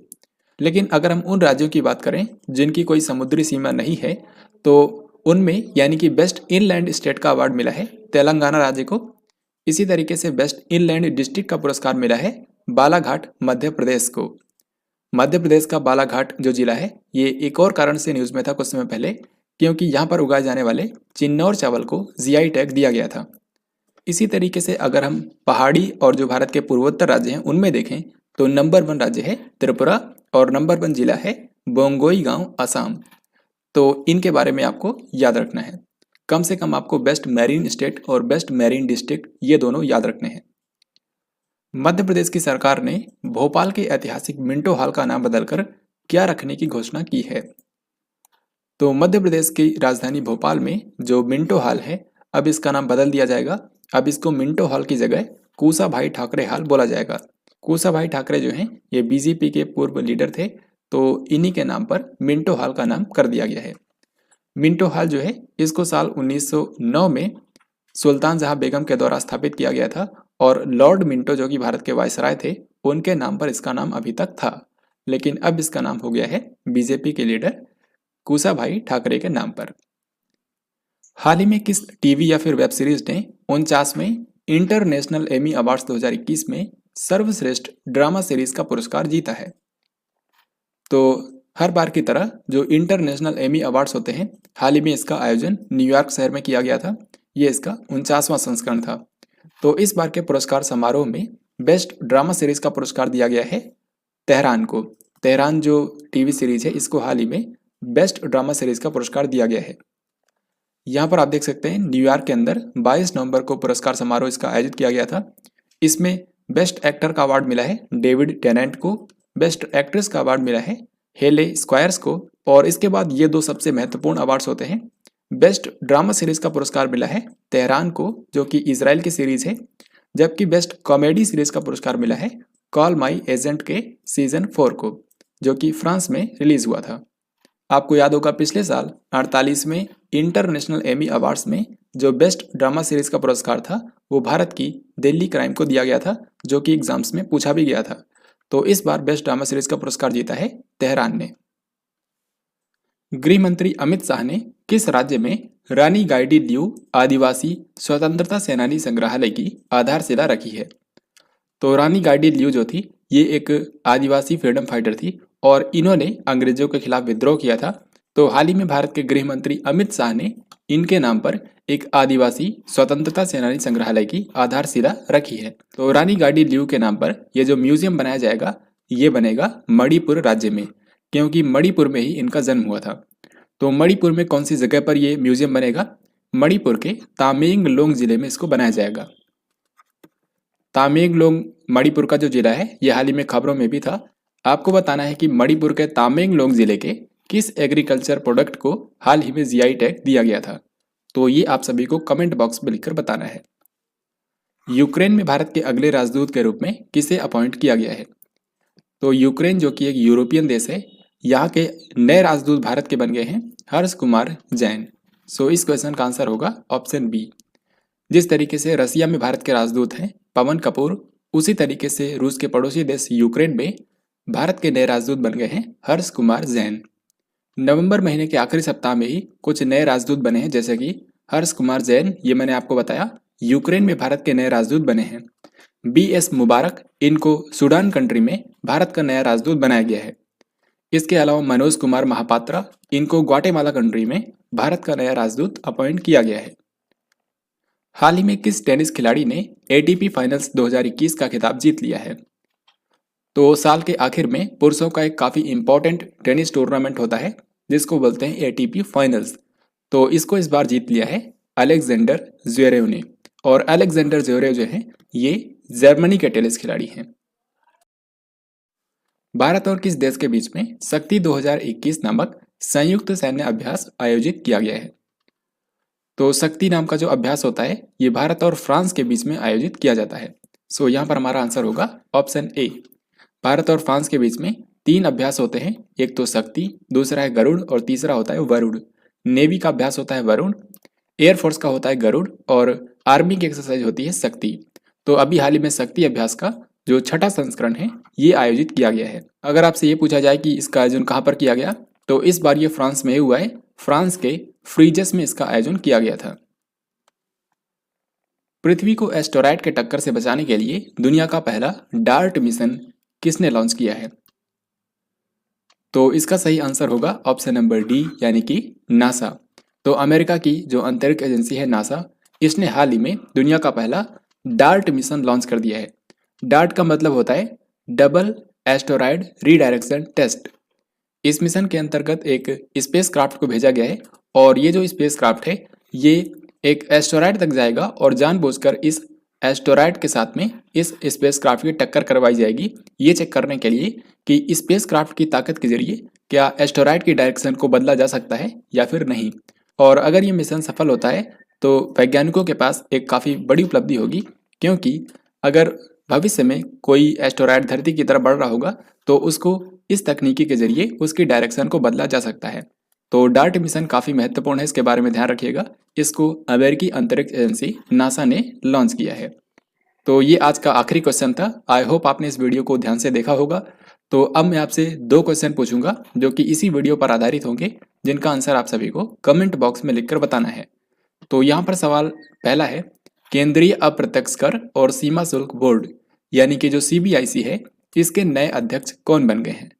लेकिन अगर हम उन राज्यों की बात करें जिनकी कोई समुद्री सीमा नहीं है तो उनमें यानी कि बेस्ट इनलैंड स्टेट का अवार्ड मिला है तेलंगाना राज्य को। इसी तरीके से बेस्ट इनलैंड डिस्ट्रिक्ट का पुरस्कार मिला है बालाघाट मध्य प्रदेश को। मध्य प्रदेश का बालाघाट जो जिला है ये एक और कारण से न्यूज में था कुछ समय पहले, क्योंकि यहाँ पर उगाए जाने वाले चिन्नौर चावल को जीआई टैग दिया गया था। इसी तरीके से अगर हम पहाड़ी और जो भारत के पूर्वोत्तर राज्य हैं उनमें देखें तो नंबर 1 राज्य है त्रिपुरा और नंबर 1 जिला है बोंगईगांव असम। तो इनके बारे में आपको याद रखना है। कम से कम आपको बेस्ट मैरीन स्टेट और बेस्ट मैरीन डिस्ट्रिक्ट ये दोनों याद रखने हैं। मध्य प्रदेश की सरकार ने भोपाल के ऐतिहासिक मिंटो हॉल का नाम बदलकर क्या रखने की घोषणा की है? तो मध्य प्रदेश की राजधानी भोपाल में जो मिंटो हॉल है अब इसका नाम बदल दिया जाएगा। अब इसको मिंटो हॉल की जगह कुशाभाई ठाकरे हॉल बोला जाएगा। कुशाभाई ठाकरे जो हैं ये बीजेपी के पूर्व लीडर थे, तो इन्हीं के नाम पर मिंटो हॉल का नाम कर दिया गया है। मिंटो हॉल जो है इसको साल 1909 में सुल्तान जहां बेगम के द्वारा स्थापित किया गया था और लॉर्ड मिंटो जो कि भारत के वायसराय थे उनके नाम पर इसका नाम अभी तक था, लेकिन अब इसका नाम हो गया है बीजेपी के लीडर कुशाभाई ठाकरे के नाम पर। हाल ही में किस टीवी या फिर वेब सीरीज ने 49वें इंटरनेशनल एमी अवार्ड्स 2021 में सर्वश्रेष्ठ ड्रामा सीरीज का पुरस्कार जीता है? तो हर बार की तरह जो इंटरनेशनल एमी अवार्ड्स होते हैं, हाल ही में इसका आयोजन न्यूयॉर्क शहर में किया गया था। ये इसका 49वां संस्करण था। तो इस बार के पुरस्कार समारोह में बेस्ट ड्रामा सीरीज का पुरस्कार दिया गया है तेहरान को। तेहरान जो टीवी सीरीज है इसको हाल ही में बेस्ट ड्रामा सीरीज का पुरस्कार दिया गया है। यहाँ पर आप देख सकते हैं न्यूयॉर्क के अंदर 22 नवंबर को पुरस्कार समारोह इसका आयोजित किया गया था। इसमें बेस्ट एक्टर का अवार्ड मिला है डेविड टेनेंट को, बेस्ट एक्ट्रेस का अवार्ड मिला है हेले स्क्वायर्स को, और इसके बाद ये दो सबसे महत्वपूर्ण अवार्ड्स होते हैं। बेस्ट ड्रामा सीरीज का पुरस्कार मिला है तेहरान को जो कि इजराइल की सीरीज है, जबकि बेस्ट कॉमेडी सीरीज का पुरस्कार मिला है कॉल माई एजेंट के सीजन 4 को जो कि फ्रांस में रिलीज हुआ था। आपको याद होगा पिछले साल 48वें इंटरनेशनल एमी अवार्ड्स में जो बेस्ट ड्रामा सीरीज का पुरस्कार था वो भारत की दिल्ली क्राइम को दिया गया था, जो कि एग्जाम्स में पूछा भी गया था। तो इस बार बेस्ट ड्रामा सीरीज का पुरस्कार जीता है तेहरान ने। गृह मंत्री अमित शाह ने किस राज्य में रानी गाइडिनल्यू आदिवासी स्वतंत्रता सेनानी संग्रहालय की आधारशिला रखी है? तो रानी गाइडिनल्यू जो थी ये एक आदिवासी फ्रीडम फाइटर थी और इन्होंने अंग्रेजों के खिलाफ विद्रोह किया था। तो हाल ही में भारत के गृह मंत्री अमित शाह ने इनके नाम पर एक आदिवासी स्वतंत्रता सेनानी संग्रहालय की आधारशिला रखी है। तो रानी गाइडिनल्यू के नाम पर यह जो म्यूजियम बनाया जाएगा ये बनेगा मणिपुर राज्य में, क्योंकि मणिपुर में ही इनका जन्म हुआ था। तो मणिपुर में कौन सी जगह पर यह म्यूजियम बनेगा? मणिपुर के तामेंगलोंग जिले में इसको बनाया जाएगा। तामेंगलोंग मणिपुर का जो जिला है यह हाल ही में खबरों में भी था। आपको बताना है कि मणिपुर के तामेंगलोंग जिले के किस एग्रीकल्चर प्रोडक्ट को हाल ही में जीआई टैग दिया गया था? तो ये आप सभी को कमेंट बॉक्स में लिखकर बताना है। यूक्रेन में भारत के अगले राजदूत के रूप में किसे अपॉइंट किया गया है? तो यूक्रेन जो कि एक यूरोपियन देश है, यहाँ के नए राजदूत भारत के बन गए हैं हर्ष कुमार जैन। सो इस क्वेश्चन का आंसर होगा ऑप्शन बी। जिस तरीके से रसिया में भारत के राजदूत हैं पवन कपूर, उसी तरीके से रूस के पड़ोसी देश यूक्रेन में भारत के नए राजदूत बन गए हैं हर्ष कुमार जैन। नवंबर महीने के आखिरी सप्ताह में ही कुछ नए राजदूत बने हैं, जैसे कि हर्ष कुमार जैन, ये मैंने आपको बताया, यूक्रेन में भारत के नए राजदूत बने हैं। BS मुबारक, इनको सूडान कंट्री में भारत का नया राजदूत बनाया गया है। इसके अलावा मनोज कुमार महापात्रा, इनको ग्वाटेमाला कंट्री में भारत का नया राजदूत अपॉइंट किया गया है। हाल ही में किस टेनिस खिलाड़ी ने ATP फाइनल्स 2021 का खिताब जीत लिया है? तो साल के आखिर में पुरुषों का एक काफ़ी इंपॉर्टेंट टेनिस टूर्नामेंट होता है जिसको बोलते हैं ATP फाइनल्स। तो इसको इस बार जीत लिया है अलेक्जेंडर ज्वेरेव ने, और अलेक्जेंडर ज्वेरेव जो है ये जर्मनी के टेनिस खिलाड़ी हैं। भारत और किस देश के बीच में शक्ति 2021 नामक संयुक्त सैन्य अभ्यास आयोजित किया गया है? तो शक्ति नाम का जो अभ्यास होता है ये भारत और फ्रांस के बीच में आयोजित किया जाता है। सो यहाँ पर हमारा आंसर होगा ऑप्शन ए। भारत और फ्रांस के बीच में 3 अभ्यास होते हैं, एक तो शक्ति, दूसरा है गरुड़ और तीसरा होता है वरुण। नेवी का अभ्यास होता है वरुण, एयरफोर्स का होता है गरुड़ और आर्मी की एक्सरसाइज होती है शक्ति। तो अभी हाल ही में शक्ति अभ्यास का जो 6ठा संस्करण है ये आयोजित किया गया है। अगर आपसे ये पूछा जाए कि इसका आयोजन कहाँ पर किया गया, तो इस बार ये फ्रांस में हुआ है। फ्रांस के फ्रीजस में इसका आयोजन किया गया था। पृथ्वी को एस्टेरॉयड के टक्कर से बचाने के लिए दुनिया का पहला डार्ट मिशन किसने लॉन्च किया है? तो इसका सही आंसर होगा ऑप्शन नंबर डी, यानी कि नासा। तो अमेरिका की जो अंतरिक्ष एजेंसी है नासा, इसने हाल ही में दुनिया का पहला डार्ट मिशन लॉन्च कर दिया है। डार्ट का मतलब होता है डबल एस्टेरॉयड रीडायरेक्शन टेस्ट। इस मिशन के अंतर्गत एक स्पेस क्राफ्ट को भेजा गया है और ये जो स्पेस क्राफ्ट है ये एक एस्टेरॉयड तक जाएगा और जानबूझकर इस एस्टेरॉयड के साथ में इस स्पेस क्राफ्ट की टक्कर करवाई जाएगी, ये चेक करने के लिए कि स्पेस क्राफ्ट की ताकत के जरिए क्या एस्टेरॉयड की डायरेक्शन को बदला जा सकता है या फिर नहीं। और अगर ये मिशन सफल होता है तो वैज्ञानिकों के पास एक काफ़ी बड़ी उपलब्धि होगी, क्योंकि अगर भविष्य में कोई एस्टेरॉयड धरती की तरफ बढ़ रहा होगा तो उसको इस तकनीकी के जरिए उसकी डायरेक्शन को बदला जा सकता है। तो डार्ट मिशन काफ़ी महत्वपूर्ण है, इसके बारे में ध्यान रखिएगा। इसको अमेरिकी अंतरिक्ष एजेंसी नासा ने लॉन्च किया है। तो ये आज का आखिरी क्वेश्चन था। आई होप आपने इस वीडियो को ध्यान से देखा होगा। तो अब मैं आपसे 2 क्वेश्चन पूछूंगा जो कि इसी वीडियो पर आधारित होंगे, जिनका आंसर आप सभी को कमेंट बॉक्स में लिखकर बताना है। तो यहाँ पर सवाल पहला है, केंद्रीय अप्रत्यक्ष कर और सीमा शुल्क बोर्ड यानी कि जो CBIC है, इसके नए अध्यक्ष कौन बन गए हैं।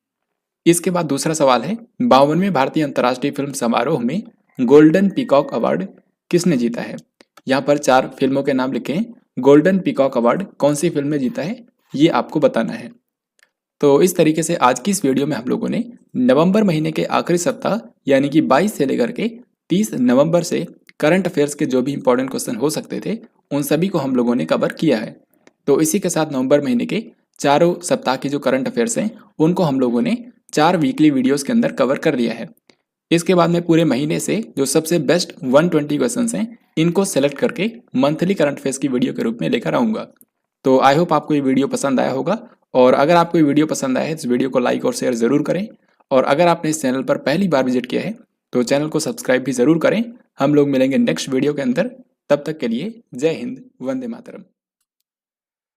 इसके बाद दूसरा सवाल है, 52वें भारतीय अंतर्राष्ट्रीय फिल्म समारोह में गोल्डन पीकॉक अवार्ड किसने जीता है। यहाँ पर 4 फिल्मों के नाम लिखे हैं। गोल्डन पीकॉक अवार्ड कौन सी फिल्म में जीता है, ये आपको बताना है। तो इस तरीके से आज की इस वीडियो में हम लोगों ने नवंबर महीने के आखिरी सप्ताह यानी कि 22 से लेकर के 30 नवंबर से करंट अफेयर्स के जो भी इंपॉर्टेंट क्वेश्चन हो सकते थे, उन सभी को हम लोगों ने कवर किया है। तो इसी के साथ नवंबर महीने के चारों सप्ताह की जो करंट अफेयर्स हैं, उनको हम लोगों ने 4 वीकली वीडियोस के अंदर कवर कर लिया है। इसके बाद में पूरे महीने से जो सबसे बेस्ट 120 क्वेश्चन हैं, इनको सेलेक्ट करके मंथली करंट अफेयर्स की वीडियो के रूप में लेकर आऊँगा। तो आई होप आपको ये वीडियो पसंद आया होगा, और अगर आपको ये वीडियो पसंद आया है तो इस वीडियो को लाइक और शेयर ज़रूर करें। और अगर आपने इस चैनल पर पहली बार विजिट किया है तो चैनल को सब्सक्राइब भी ज़रूर करें। हम लोग मिलेंगे नेक्स्ट वीडियो के अंदर। तब तक के लिए जय हिंद, वंदे मातरम।